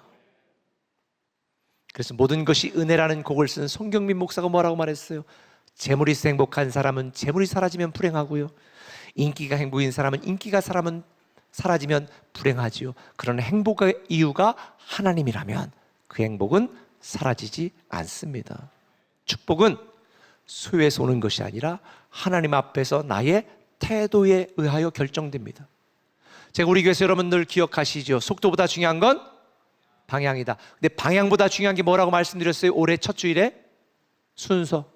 그래서 모든 것이 은혜라는 곡을 쓴 송경민 목사가 뭐라고 말했어요? 재물이 있어 행복한 사람은 재물이 사라지면 불행하고요, 인기가 행복인 사람은 인기가 사라지면 불행하지요. 그러나 행복의 이유가 하나님이라면 그 행복은 사라지지 않습니다. 축복은 소유에서 오는 것이 아니라 하나님 앞에서 나의 태도에 의하여 결정됩니다. 제가 우리 교회에서 여러분들 기억하시죠? 속도보다 중요한 건 방향이다. 근데 방향보다 중요한 게 뭐라고 말씀드렸어요? 올해 첫 주일에 순서.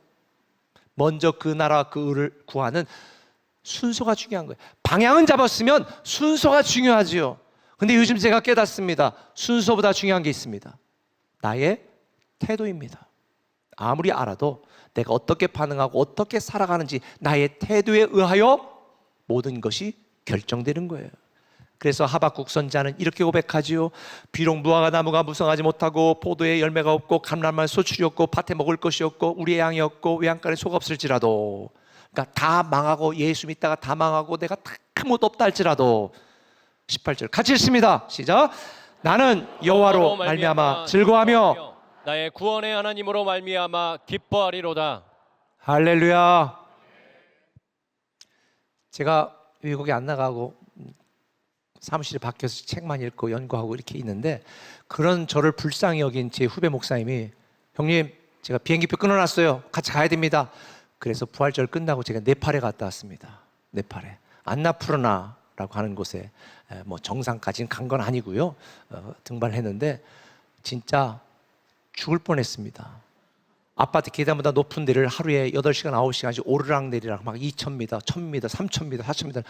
먼저 그 나라 그 의를 구하는 순서가 중요한 거예요. 방향은 잡았으면 순서가 중요하지요. 근데 요즘 제가 깨닫습니다. 순서보다 중요한 게 있습니다. 나의 태도입니다. 아무리 알아도 내가 어떻게 반응하고 어떻게 살아가는지 나의 태도에 의하여 모든 것이 결정되는 거예요. 그래서 하박국 선지자는 이렇게 고백하지요. 비록 무화과 나무가 무성하지 못하고 포도에 열매가 없고 감람만 소출이 없고 밭에 먹을 것이 없고 우리의 양이 없고 외양간에 소가 없을지라도, 그러니까 다 망하고 예수 믿다가 다 망하고 내가 다 아무것도 없다 할지라도 18절 같이 읽습니다. 시작. 나는 여호와로 말미암아 즐거워하며 나의 구원의 하나님으로 말미암아 기뻐하리로다. 할렐루야. 제가 외국에 안 나가고 사무실에 밖에서 책만 읽고 연구하고 이렇게 있는데, 그런 저를 불쌍히 여긴 제 후배 목사님이 형님 제가 비행기표 끊어놨어요. 같이 가야 됩니다. 그래서 부활절 끝나고 제가 네팔에 갔다 왔습니다. 네팔에 안나푸르나라고 하는 곳에 뭐 정상까지는 간 건 아니고요. 등반을 했는데 진짜 죽을 뻔했습니다. 아파트 계단보다 높은 데를 하루에 8시간 9시간씩 오르락 내리락 막 2,000m, 1,000m, 3,000m, 4,000m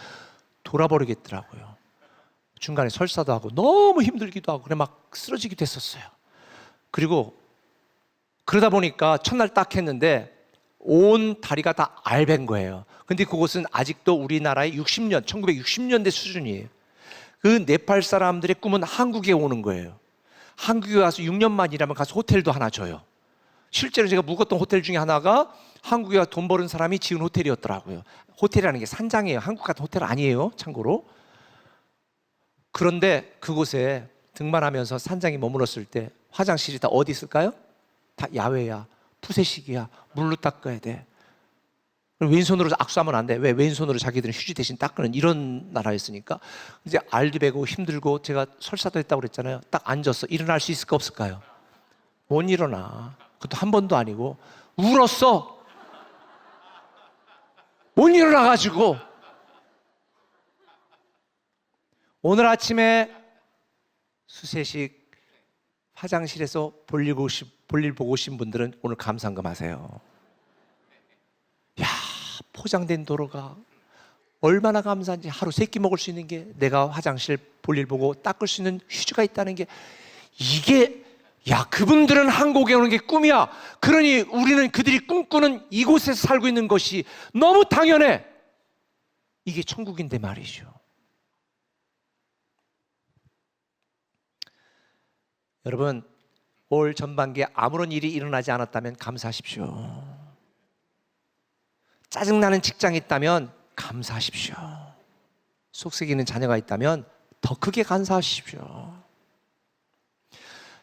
돌아버리겠더라고요. 중간에 설사도 하고 너무 힘들기도 하고 그래 막 쓰러지기도 했었어요. 그리고 그러다 보니까 첫날 딱 했는데 온 다리가 다 알밴 거예요. 근데 그곳은 아직도 우리나라의 1960년대 수준이에요. 그 네팔 사람들의 꿈은 한국에 오는 거예요. 한국에 와서 6년만 일하면 가서 호텔도 하나 줘요. 실제로 제가 묵었던 호텔 중에 하나가 한국에 와서 돈 버는 사람이 지은 호텔이었더라고요. 호텔이라는 게 산장이에요. 한국 같은 호텔 아니에요, 참고로. 그런데 그곳에 등반하면서 산장에 머물렀을 때 화장실이 다 어디 있을까요? 다 야외야, 푸세식이야, 물로 닦아야 돼. 왼손으로 악수하면 안 돼. 왜? 왼손으로 자기들은 휴지 대신 닦는 이런 나라였으니까. 이제 알도 배고 힘들고 제가 설사도 했다고 그랬잖아요. 딱 앉았어. 일어날 수 있을까 없을까요? 못 일어나. 그것도 한 번도 아니고 울었어. 못 일어나가지고. 오늘 아침에 수세식 화장실에서 볼일 보고 오신 분들은 오늘 감상금 하세요. 야, 포장된 도로가 얼마나 감사한지. 하루 3끼 먹을 수 있는 게, 내가 화장실 볼일 보고 닦을 수 있는 휴지가 있다는 게, 이게, 야, 그분들은 한국에 오는 게 꿈이야. 그러니 우리는 그들이 꿈꾸는 이곳에서 살고 있는 것이 너무 당연해. 이게 천국인데 말이죠. 여러분, 올 전반기에 아무런 일이 일어나지 않았다면 감사하십시오. 짜증나는 직장이 있다면 감사하십시오. 속썩이는 자녀가 있다면 더 크게 감사하십시오.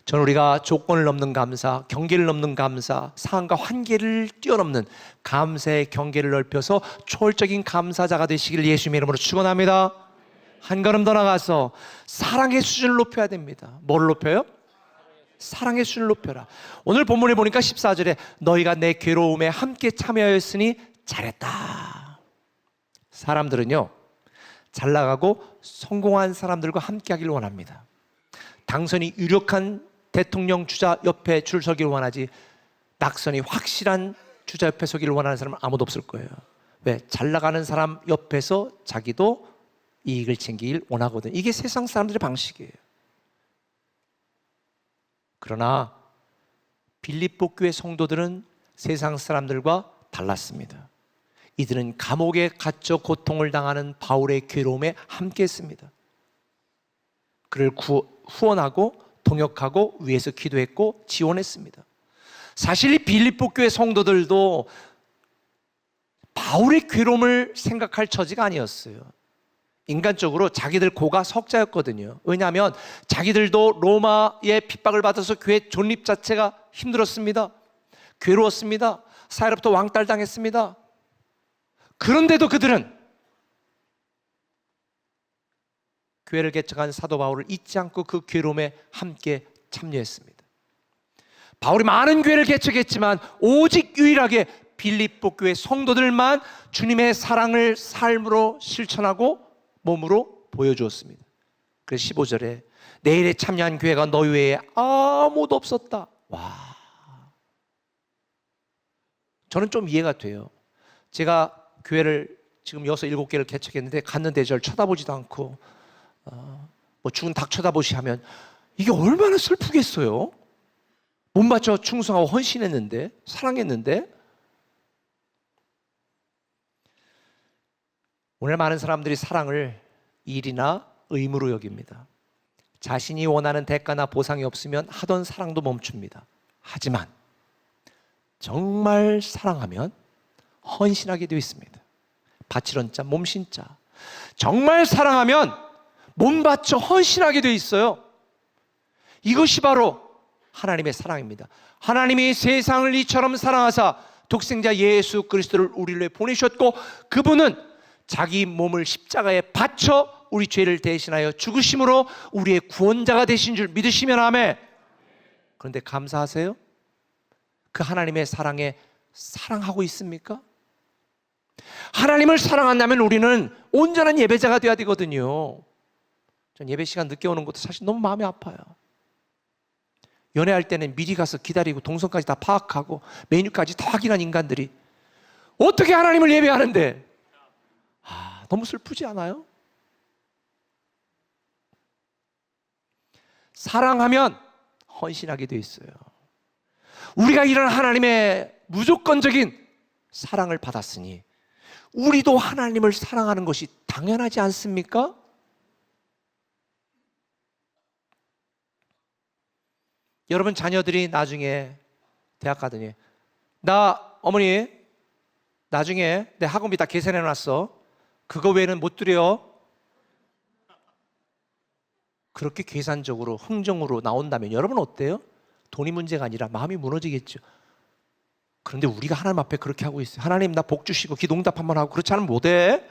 저는 우리가 조건을 넘는 감사, 경계를 넘는 감사, 상황과 한계를 뛰어넘는 감사의 경계를 넓혀서 초월적인 감사자가 되시길 예수님의 이름으로 축원합니다. 한 걸음 더 나가서 사랑의 수준을 높여야 됩니다. 뭐를 높여요? 사랑의 수준을 높여라. 오늘 본문에 보니까 14절에 너희가 내 괴로움에 함께 참여하였으니 잘했다. 사람들은요, 잘 나가고 성공한 사람들과 함께 하기를 원합니다. 당선이 유력한 대통령 주자 옆에 줄 서기를 원하지, 낙선이 확실한 주자 옆에 서기를 원하는 사람은 아무도 없을 거예요. 왜? 잘 나가는 사람 옆에서 자기도 이익을 챙기길 원하거든. 이게 세상 사람들의 방식이에요. 그러나 빌립보 교회 성도들은 세상 사람들과 달랐습니다. 이들은 감옥에 갇혀 고통을 당하는 바울의 괴로움에 함께했습니다. 그를 후원하고 동역하고 위해서 기도했고 지원했습니다. 사실 이 빌립보 교회 성도들도 바울의 괴로움을 생각할 처지가 아니었어요. 인간적으로 자기들 고가 석자였거든요. 왜냐하면 자기들도 로마의 핍박을 받아서 교회 존립 자체가 힘들었습니다. 괴로웠습니다. 사회로부터 왕따당했습니다. 그런데도 그들은 교회를 개척한 사도 바울을 잊지 않고 그 괴로움에 함께 참여했습니다. 바울이 많은 교회를 개척했지만 오직 유일하게 빌립보 교회 성도들만 주님의 사랑을 삶으로 실천하고 몸으로 보여주었습니다. 그래서 15절에 내 일에 참여한 교회가 너희 외에 아무도 없었다. 와, 저는 좀 이해가 돼요. 제가 교회를 지금 6, 7개를 개척했는데 갔는데 저를 쳐다보지도 않고 뭐 죽은 닭 쳐다보시 하면 이게 얼마나 슬프겠어요. 몸 바쳐 충성하고 헌신했는데, 사랑했는데. 오늘 많은 사람들이 사랑을 일이나 의무로 여깁니다. 자신이 원하는 대가나 보상이 없으면 하던 사랑도 멈춥니다. 하지만 정말 사랑하면 헌신하게 되어 있습니다. 바치런 자 몸신 자. 정말 사랑하면 몸 바쳐 헌신하게 되어 있어요. 이것이 바로 하나님의 사랑입니다. 하나님이 세상을 이처럼 사랑하사 독생자 예수 그리스도를 우리를 위해 보내셨고 그분은 자기 몸을 십자가에 바쳐 우리 죄를 대신하여 죽으심으로 우리의 구원자가 되신 줄 믿으시면 아멘. 그런데 감사하세요? 그 하나님의 사랑에 사랑하고 있습니까? 하나님을 사랑한다면 우리는 온전한 예배자가 되어야 되거든요. 전 예배 시간 늦게 오는 것도 사실 너무 마음이 아파요. 연애할 때는 미리 가서 기다리고 동선까지 다 파악하고 메뉴까지 다 확인한 인간들이 어떻게 하나님을 예배하는데 너무 슬프지 않아요? 사랑하면 헌신하게 돼 있어요. 우리가 이런 하나님의 무조건적인 사랑을 받았으니 우리도 하나님을 사랑하는 것이 당연하지 않습니까? 여러분 자녀들이 나중에 대학 가더니 나 어머니 나중에 내 학원비 다 계산해 놨어. 그거 외에는 못 드려. 그렇게 계산적으로 흥정으로 나온다면 여러분 어때요? 돈이 문제가 아니라 마음이 무너지겠죠. 그런데 우리가 하나님 앞에 그렇게 하고 있어요. 하나님 나 복 주시고 기도응답 한번 하고 그렇지 않으면 못해.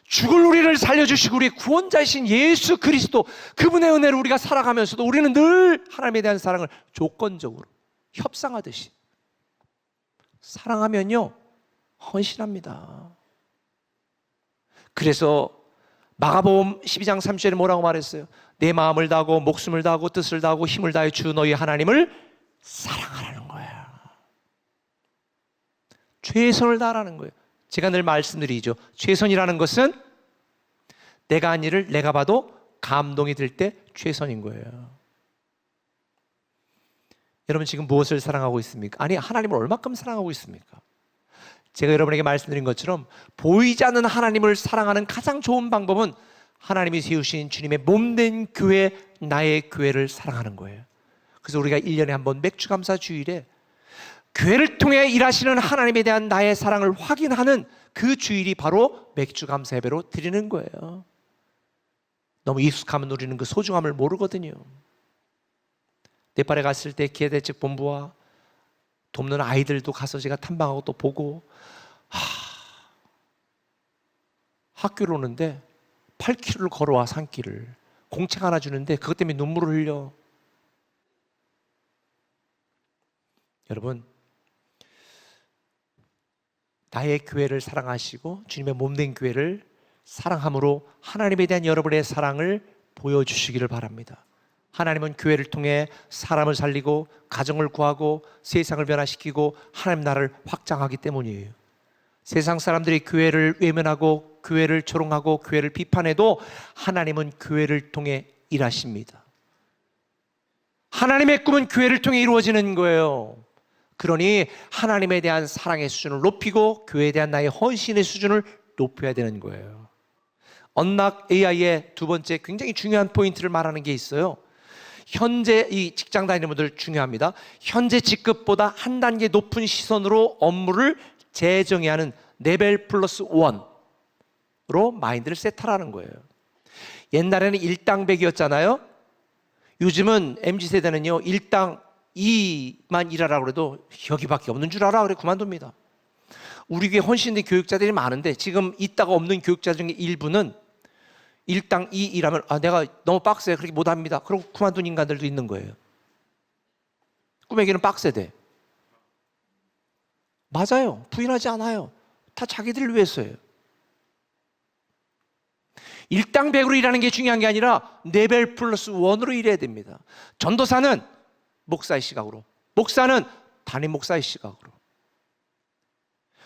죽을 우리를 살려주시고 우리의 구원자이신 예수 그리스도 그분의 은혜를 우리가 살아가면서도 우리는 늘 하나님에 대한 사랑을 조건적으로 협상하듯이 사랑하면요 헌신합니다. 그래서 마가복음 12장 3절에 뭐라고 말했어요? 내 마음을 다하고 목숨을 다하고 뜻을 다하고 힘을 다해 주 너희 하나님을 사랑하라는 거예요. 최선을 다하라는 거예요. 제가 늘 말씀드리죠. 최선이라는 것은 내가 한 일을 내가 봐도 감동이 들 때 최선인 거예요. 여러분 지금 무엇을 사랑하고 있습니까? 아니 하나님을 얼마큼 사랑하고 있습니까? 제가 여러분에게 말씀드린 것처럼 보이지 않는 하나님을 사랑하는 가장 좋은 방법은 하나님이 세우신 주님의 몸된 교회, 나의 교회를 사랑하는 거예요. 그래서 우리가 1년에 한 번 맥주감사 주일에 교회를 통해 일하시는 하나님에 대한 나의 사랑을 확인하는 그 주일이 바로 맥주감사 예배로 드리는 거예요. 너무 익숙하면 우리는 그 소중함을 모르거든요. 네팔에 갔을 때 기회대책 본부와 돕는 아이들도 가서 제가 탐방하고 또 보고 학교를 오는데 8km를 걸어와 산길을 공책 하나 주는데 그것 때문에 눈물을 흘려. 여러분 나의 교회를 사랑하시고 주님의 몸된 교회를 사랑함으로 하나님에 대한 여러분의 사랑을 보여주시기를 바랍니다. 하나님은 교회를 통해 사람을 살리고 가정을 구하고 세상을 변화시키고 하나님 나라를 확장하기 때문이에요. 세상 사람들이 교회를 외면하고 교회를 조롱하고 교회를 비판해도 하나님은 교회를 통해 일하십니다. 하나님의 꿈은 교회를 통해 이루어지는 거예요. 그러니 하나님에 대한 사랑의 수준을 높이고 교회에 대한 나의 헌신의 수준을 높여야 되는 거예요. 언락 AI의 두 번째 굉장히 중요한 포인트를 말하는 게 있어요. 현재 이 직장 다니는 분들 중요합니다. 현재 직급보다 한 단계 높은 시선으로 업무를 재정해야 하는 레벨 플러스 1으로 마인드를 세트하라는 거예요. 옛날에는 일당백이었잖아요. 요즘은 MZ세대는요 일당 2만 일하라고 그래도 여기밖에 없는 줄 알아 그래 그만둡니다. 우리 교회 헌신된 교육자들이 많은데 지금 있다가 없는 교육자 중에 일부는 일당 2 일하면 내가 너무 빡세 그렇게 못합니다. 그러고 그만둔 인간들도 있는 거예요. 꿈의 길은 빡세대. 맞아요. 부인하지 않아요. 다 자기들을 위해서예요. 일당 100으로 일하는 게 중요한 게 아니라 레벨 플러스 1으로 일해야 됩니다. 전도사는 목사의 시각으로, 목사는 담임 목사의 시각으로,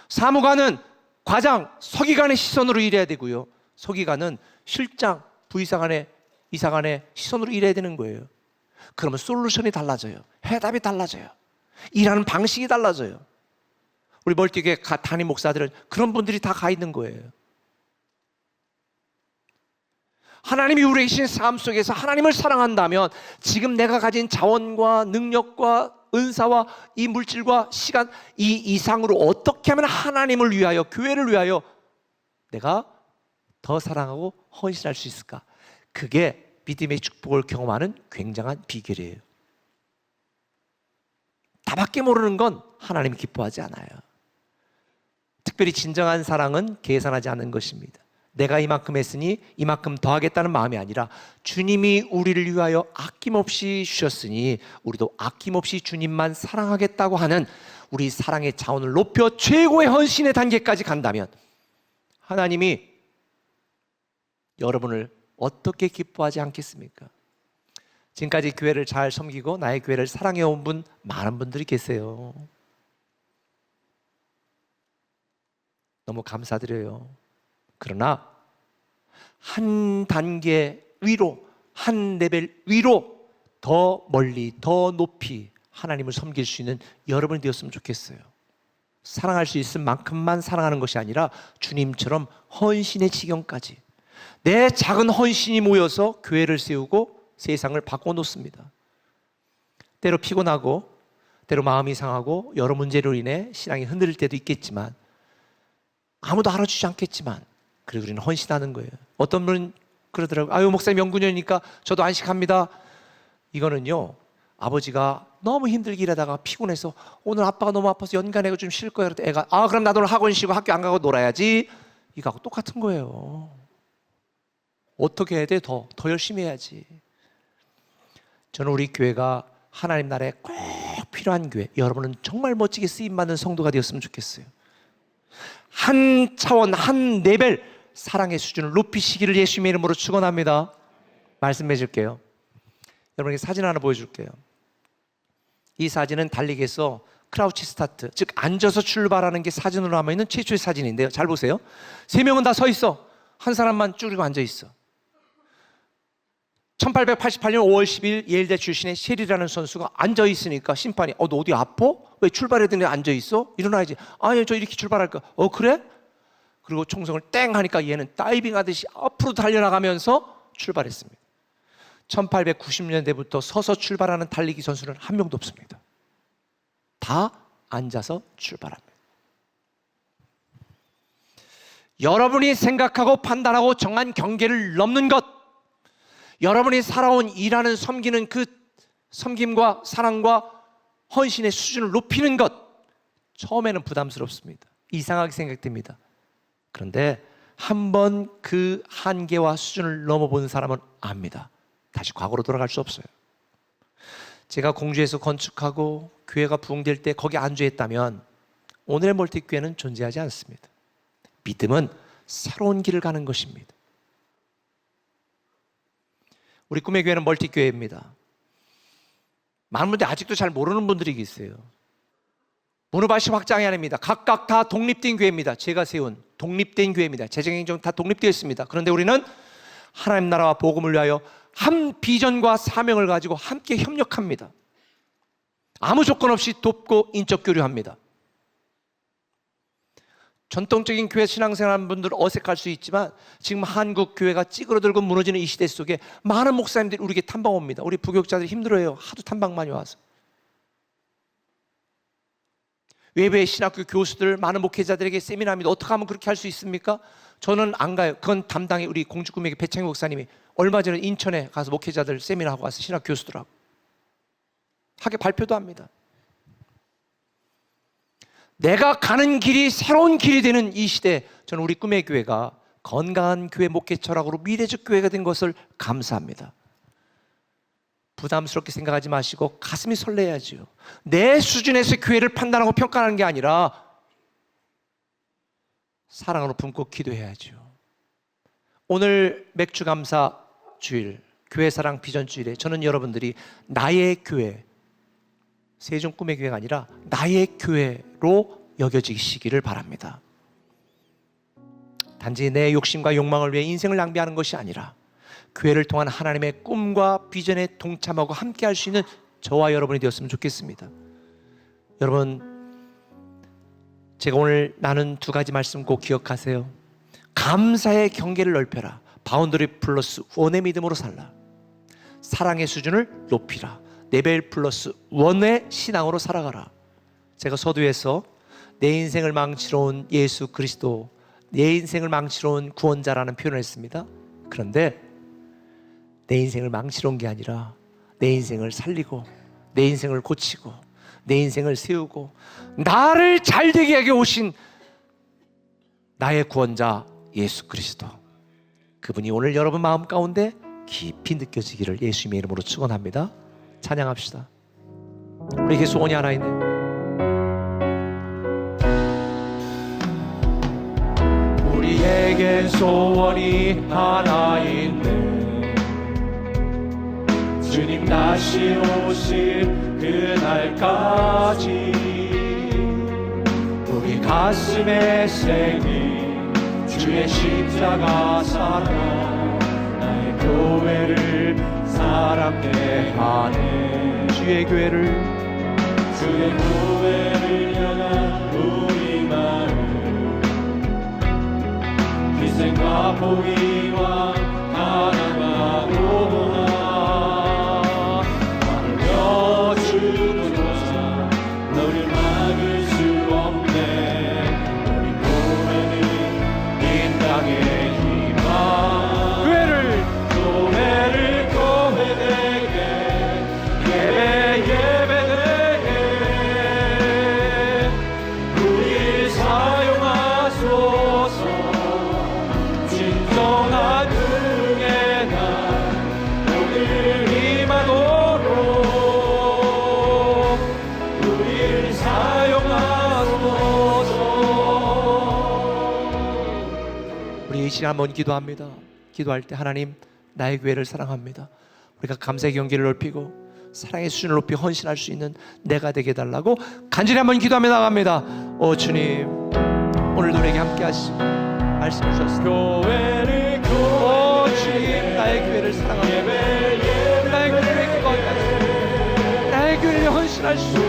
사무관은 과장, 서기관의 시선으로 일해야 되고요. 서기관은 실장, 부이사관의, 이사관의 시선으로 일해야 되는 거예요. 그러면 솔루션이 달라져요. 해답이 달라져요. 일하는 방식이 달라져요. 우리 멀티교회 담임 목사들은 그런 분들이 다 가 있는 거예요. 하나님이 우리에게 주신 삶 속에서 하나님을 사랑한다면 지금 내가 가진 자원과 능력과 은사와 이 물질과 시간 이 이상으로 어떻게 하면 하나님을 위하여, 교회를 위하여 내가 더 사랑하고 헌신할 수 있을까? 그게 믿음의 축복을 경험하는 굉장한 비결이에요. 나밖에 모르는 건 하나님이 기뻐하지 않아요. 특별히 진정한 사랑은 계산하지 않는 것입니다. 내가 이만큼 했으니 이만큼 더 하겠다는 마음이 아니라 주님이 우리를 위하여 아낌없이 주셨으니 우리도 아낌없이 주님만 사랑하겠다고 하는 우리 사랑의 자원을 높여 최고의 헌신의 단계까지 간다면 하나님이 여러분을 어떻게 기뻐하지 않겠습니까? 지금까지 교회를 잘 섬기고 나의 교회를 사랑해온 분 많은 분들이 계세요. 너무 감사드려요. 그러나 한 단계 위로, 한 레벨 위로 더 멀리, 더 높이 하나님을 섬길 수 있는 여러분이 되었으면 좋겠어요. 사랑할 수 있을 만큼만 사랑하는 것이 아니라 주님처럼 헌신의 지경까지 내 작은 헌신이 모여서 교회를 세우고 세상을 바꿔놓습니다. 때로 피곤하고 때로 마음이 상하고 여러 문제로 인해 신앙이 흔들릴 때도 있겠지만 아무도 알아주지 않겠지만 그래도 우리는 헌신하는 거예요. 어떤 분은 그러더라고요. 아유 목사님 명구년이니까 저도 안식합니다. 이거는요 아버지가 너무 힘들게 일하다가 피곤해서 오늘 아빠가 너무 아파서 연간해고 좀 쉴 거야. 그랬더니 애가 그럼 나도 오늘 학원 쉬고 학교 안 가고 놀아야지. 이거하고 똑같은 거예요. 어떻게 해야 돼? 더 열심히 해야지. 저는 우리 교회가 하나님 나라에 꼭 필요한 교회, 여러분은 정말 멋지게 쓰임받는 성도가 되었으면 좋겠어요. 한 차원, 한 레벨 사랑의 수준을 높이시기를 예수님의 이름으로 축원합니다. 말씀해 줄게요. 여러분에게 사진 하나 보여줄게요. 이 사진은 달리기에서 크라우치 스타트, 즉 앉아서 출발하는 게 사진으로 남아있는 최초의 사진인데요. 잘 보세요. 3명은 다 서 있어. 한 사람만 쭈그리고 앉아 있어. 1888년 5월 10일 예일대 출신의 셰리라는 선수가 앉아 있으니까 심판이 너 어디 아파? 왜 출발해야 되는데 앉아 있어? 일어나야지. 아니 저 이렇게 출발할까? 그래? 그리고 총성을 땡 하니까 얘는 다이빙 하듯이 앞으로 달려나가면서 출발했습니다. 1890년대부터 서서 출발하는 달리기 선수는 한 명도 없습니다. 다 앉아서 출발합니다. 여러분이 생각하고 판단하고 정한 경계를 넘는 것, 여러분이 살아온 일하는 섬기는 그 섬김과 사랑과 헌신의 수준을 높이는 것, 처음에는 부담스럽습니다. 이상하게 생각됩니다. 그런데 한번 그 한계와 수준을 넘어본 사람은 압니다. 다시 과거로 돌아갈 수 없어요. 제가 공주에서 건축하고 교회가 부흥될 때 거기 안주했다면 오늘의 멀티교회는 존재하지 않습니다. 믿음은 새로운 길을 가는 것입니다. 우리 꿈의 교회는 멀티교회입니다. 많은 분들이 아직도 잘 모르는 분들이 계세요. 문호발시 확장이 아닙니다. 각각 다 독립된 교회입니다. 제가 세운 독립된 교회입니다. 재정행정 다 독립되어 있습니다. 그런데 우리는 하나님 나라와 복음을 위하여 한 비전과 사명을 가지고 함께 협력합니다. 아무 조건 없이 돕고 인적 교류합니다. 전통적인 교회 신앙생활하는 분들은 어색할 수 있지만 지금 한국 교회가 찌그러들고 무너지는 이 시대 속에 많은 목사님들이 우리에게 탐방 옵니다. 우리 부교육자들이 힘들어해요. 하도 탐방 많이 와서. 외부의 신학교 교수들, 많은 목회자들에게 세미나합니다. 어떻게 하면 그렇게 할 수 있습니까? 저는 안 가요. 그건 담당이 우리 공주꿈에게 배창희 목사님이 얼마 전에 인천에 가서 목회자들 세미나하고 와서 신학 교수들하고 하게 발표도 합니다. 내가 가는 길이 새로운 길이 되는 이 시대에 저는 우리 꿈의 교회가 건강한 교회 목회 철학으로 미래적 교회가 된 것을 감사합니다. 부담스럽게 생각하지 마시고 가슴이 설레야지요. 내 수준에서 교회를 판단하고 평가하는 게 아니라 사랑으로 품고 기도해야죠. 오늘 맥주감사 주일, 교회사랑 비전 주일에 저는 여러분들이 나의 교회, 세종 꿈의 교회가 아니라 나의 교회로 여겨지시기를 바랍니다. 단지 내 욕심과 욕망을 위해 인생을 낭비하는 것이 아니라 교회를 통한 하나님의 꿈과 비전에 동참하고 함께 할 수 있는 저와 여러분이 되었으면 좋겠습니다. 여러분, 제가 오늘 나눈 두 가지 말씀 꼭 기억하세요. 감사의 경계를 넓혀라. 바운더리 플러스 원의 믿음으로 살라. 사랑의 수준을 높이라. 레벨 플러스 원의 신앙으로 살아가라. 제가 서두에서 내 인생을 망치러 온 예수 그리스도, 내 인생을 망치러 온 구원자라는 표현을 했습니다. 그런데 내 인생을 망치러 온 게 아니라 내 인생을 살리고 내 인생을 고치고 내 인생을 세우고 나를 잘되게 하게 오신 나의 구원자 예수 그리스도, 그분이 오늘 여러분 마음 가운데 깊이 느껴지기를 예수님의 이름으로 축원합니다. 찬양합시다. 우리에게 소원이 하나 있네. 우리에게 소원이 하나 있네. 주님 다시 오실 그날까지 우리 가슴에 새긴 주의 십자가 사랑, 나의 교회를 사랑케 하네. 주의 교회를 향한 우리 마음, 희생과 포기와 사랑하고나 하늘며 주도사 너를 막을 수 없네. 우리 교회는 이 땅의 희망, 교회를 교회되게 예배되게 우리 사용하소서. 진정한 응의 날 오늘 임하도록 우리를 사용하소서. 우리 이 시간 한번 기도합니다. 기도할 때 하나님, 나의 교회를 사랑합니다. 우리가 감사의 경계를 넓히고 사랑의 수준을 높이 헌신할 수 있는 내가 되게 해달라고 간절히 한번 기도하며 나갑니다. 오 주님, 오늘도 우리에게 함께 하시고 말씀을 주셨습니다. 교회를 오 주님, 나의 교회를 사랑합니다. 나의 교회를 기뻐하게 하시고 나의 교회를 헌신할 수 있는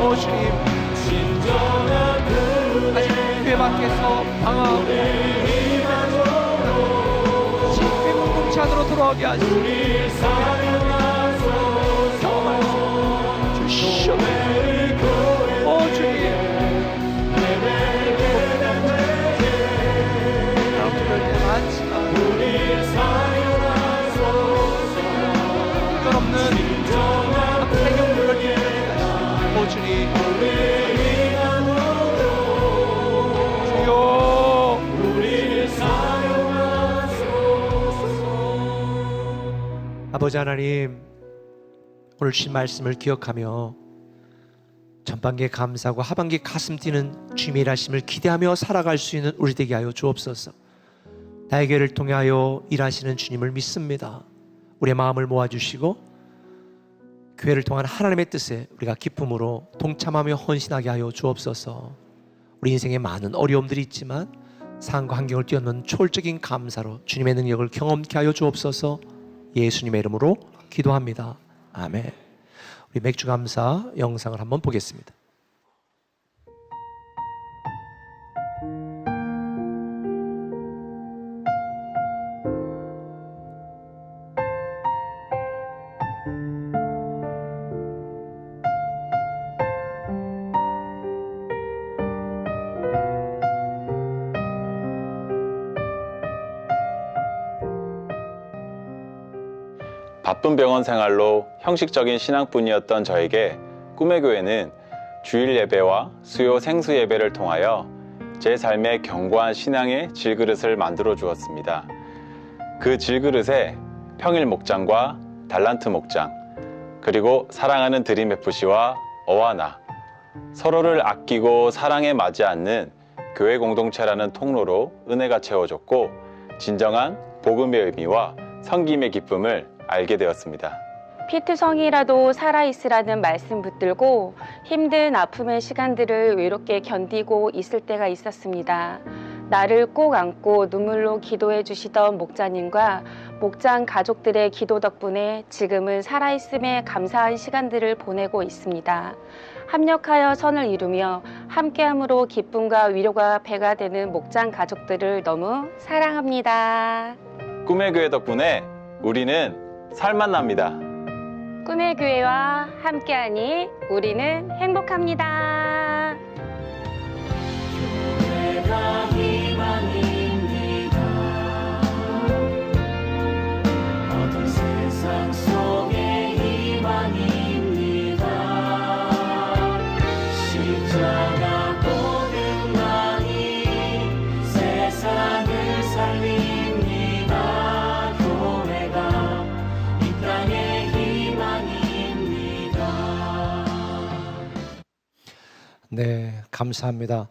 오 주님, 아직 교회 밖에서 방황하고 집회 공동체 안으로 돌아오게 하시고 경험할 수 주시옵소서. 오 주님, 여러분들 많지만 별 없는 앞에 경물을 오 주님, 아버지 하나님, 오늘 주신 말씀을 기억하며 전반기에 감사하고 하반기에 가슴 뛰는 주님의 일하심을 기대하며 살아갈 수 있는 우리 되게 하여 주옵소서. 나의 교회를 통하여 일하시는 주님을 믿습니다. 우리의 마음을 모아주시고 교회를 통한 하나님의 뜻에 우리가 기쁨으로 동참하며 헌신하게 하여 주옵소서. 우리 인생에 많은 어려움들이 있지만 상황과 환경을 뛰어넘는 초월적인 감사로 주님의 능력을 경험케 하여 주옵소서. 예수님의 이름으로 기도합니다. 아멘. 우리 맥주감사 영상을 한번 보겠습니다. 바쁜 병원 생활로 형식적인 신앙뿐이었던 저에게 꿈의 교회는 주일 예배와 수요 생수 예배를 통하여 제 삶에 견고한 신앙의 질그릇을 만들어 주었습니다. 그 질그릇에 평일 목장과 달란트 목장, 그리고 사랑하는 드림 FC와 어와나, 서로를 아끼고 사랑에 맞지 않는 교회 공동체라는 통로로 은혜가 채워졌고 진정한 복음의 의미와 섬김의 기쁨을 알게 되었습니다. 피트성이라도 살아있으라는 말씀 붙들고 힘든 아픔의 시간들을 외롭게 견디고 있을 때가 있었습니다. 나를 꼭 안고 눈물로 기도해 주시던 목자님과 목장 가족들의 기도 덕분에 지금은 살아있음에 감사한 시간들을 보내고 있습니다. 합력하여 선을 이루며 함께함으로 기쁨과 위로가 배가 되는 목장 가족들을 너무 사랑합니다. 꿈의 교회 덕분에 우리는 살만 납니다. 꿈의 교회와 함께하니 우리는 행복합니다. 교회가 희망입니다. 어두운 세상 속에 희망입니다. 십자가 복음만이 세상을 살립니다. 교회가 이 땅의 희망입니다. 네, 감사합니다.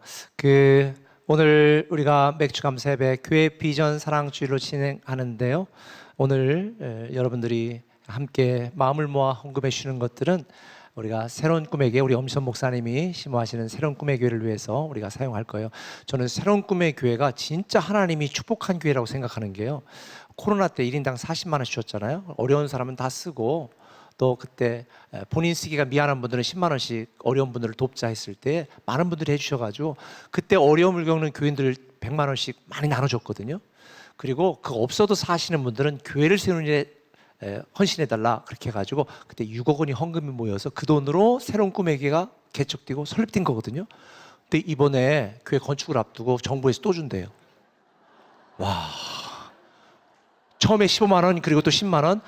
오늘 우리가 맥주 감사 예배 교회 비전 사랑 주일로 진행하는데요. 오늘 여러분들이 함께 마음을 모아 헌금해 주시는 것들은 우리가 새로운 꿈의 교회, 우리 엄선 목사님이 심호하시는 새로운 꿈의 교회를 위해서 우리가 사용할 거예요. 저는 새로운 꿈의 교회가 진짜 하나님이 축복한 교회라고 생각하는 게요. 코로나 때 1인당 40만 원 주셨잖아요. 어려운 사람은 다 쓰고, 또 그때 본인 쓰기가 미안한 분들은 10만 원씩 어려운 분들을 돕자 했을 때 많은 분들이 해주셔가지고 그때 어려움을 겪는 교인들 100만 원씩 많이 나눠줬거든요. 그리고 그거 없어도 사시는 분들은 교회를 세우는 일에 헌신해달라 그렇게 해가지고 그때 6억 원이 헌금이 모여서 그 돈으로 새로운 꿈의 교회가 개척되고 설립된 거거든요. 근데 이번에 교회 건축을 앞두고 정부에서 또 준대요. 와, 처음에 15만 원 그리고 또 10만 원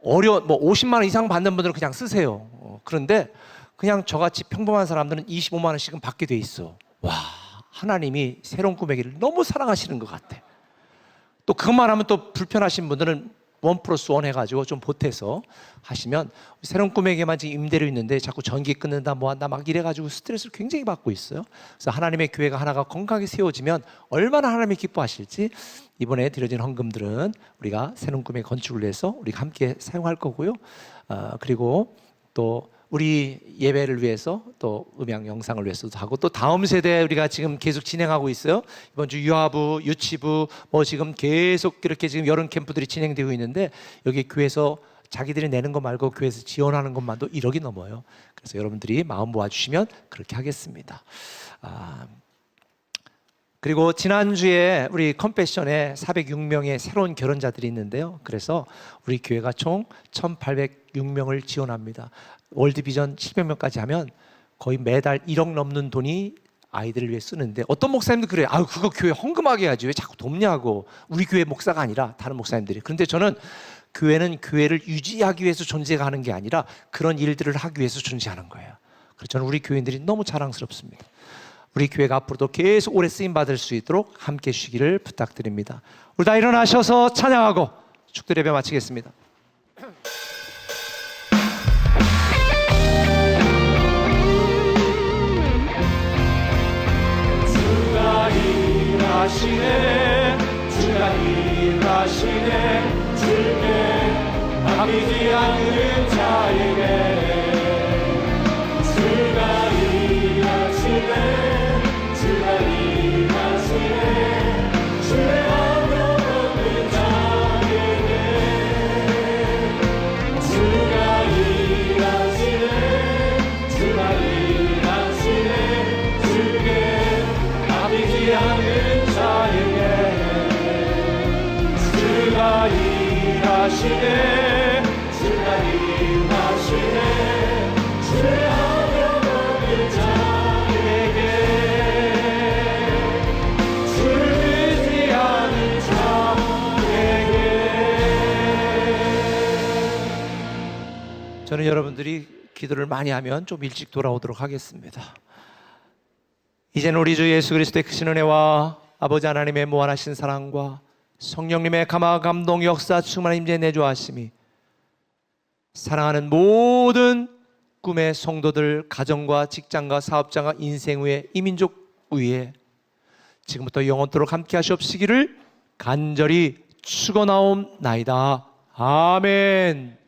뭐 50만 원 이상 받는 분들은 그냥 쓰세요. 그런데 그냥 저같이 평범한 사람들은 25만 원씩은 받게 돼 있어. 와, 하나님이 새로운 꿈의 길을 너무 사랑하시는 것 같아. 또 그것만 하면 또 불편하신 분들은 1+1 해가지고 좀 보태서 하시면, 새로운 꿈의 길만 지금 임대료 있는데 자꾸 전기 끊는다 뭐한다 막 이래가지고 스트레스를 굉장히 받고 있어요. 그래서 하나님의 교회가 하나가 건강하게 세워지면 얼마나 하나님이 기뻐하실지, 이번에 드려진 헌금들은 우리가 새로운 꿈의 건축을 위해서 우리가 함께 사용할 거고요. 그리고 또 우리 예배를 위해서, 또 음향 영상을 위해서도 하고, 또 다음 세대 우리가 지금 계속 진행하고 있어요. 이번 주 유아부, 유치부 뭐 지금 계속 이렇게 지금 여름 캠프들이 진행되고 있는데, 여기 교회에서 자기들이 내는 거 말고 교회에서 지원하는 것만도 1억이 넘어요. 그래서 여러분들이 마음 모아주시면 그렇게 하겠습니다. 그리고 지난주에 우리 컴패션에 406명의 새로운 결혼자들이 있는데요. 그래서 우리 교회가 총 1806명을 지원합니다. 월드비전 700명까지 하면 거의 매달 1억 넘는 돈이 아이들을 위해 쓰는데, 어떤 목사님도 그래요. 아유, 그거 교회 헌금하게 해야지 왜 자꾸 돕냐고. 우리 교회 목사가 아니라 다른 목사님들이. 그런데 저는 교회는 교회를 유지하기 위해서 존재하는 게 아니라 그런 일들을 하기 위해서 존재하는 거예요. 그래서 저는 우리 교인들이 너무 자랑스럽습니다. 우리 교회가 앞으로도 계속 오래 쓰임 받을 수 있도록 함께 해주시기를 부탁드립니다. 우리 다 일어나셔서 찬양하고 축들 예배 마치겠습니다. 주가 일하시네, 주가 일하시네, 주께 아끼지 않는 자에게 주가 일하시네, 주가 일하시네, 주의 어려움 없는 자에게 주가 일하시네, 주가 일하시네, 주께 아끼지 않는 자에게 주가 일하시네, 주가 일하시네, 주의 어려움 없는 자에게 주를 의지하는 자에게. 저는 여러분들이 기도를 많이 하면 좀 일찍 돌아오도록 하겠습니다. 이제는 우리 주 예수 그리스도의 크신 은혜와 아버지 하나님의 무한하신 사랑과 성령님의 감화 감동 역사 충만한 임재 내주하심이 사랑하는 모든 꿈의 성도들, 가정과 직장과 사업장과 인생 위에 이민족 위에 지금부터 영원토록 함께 하시옵시기를 간절히 축원하옵나이다. 아멘.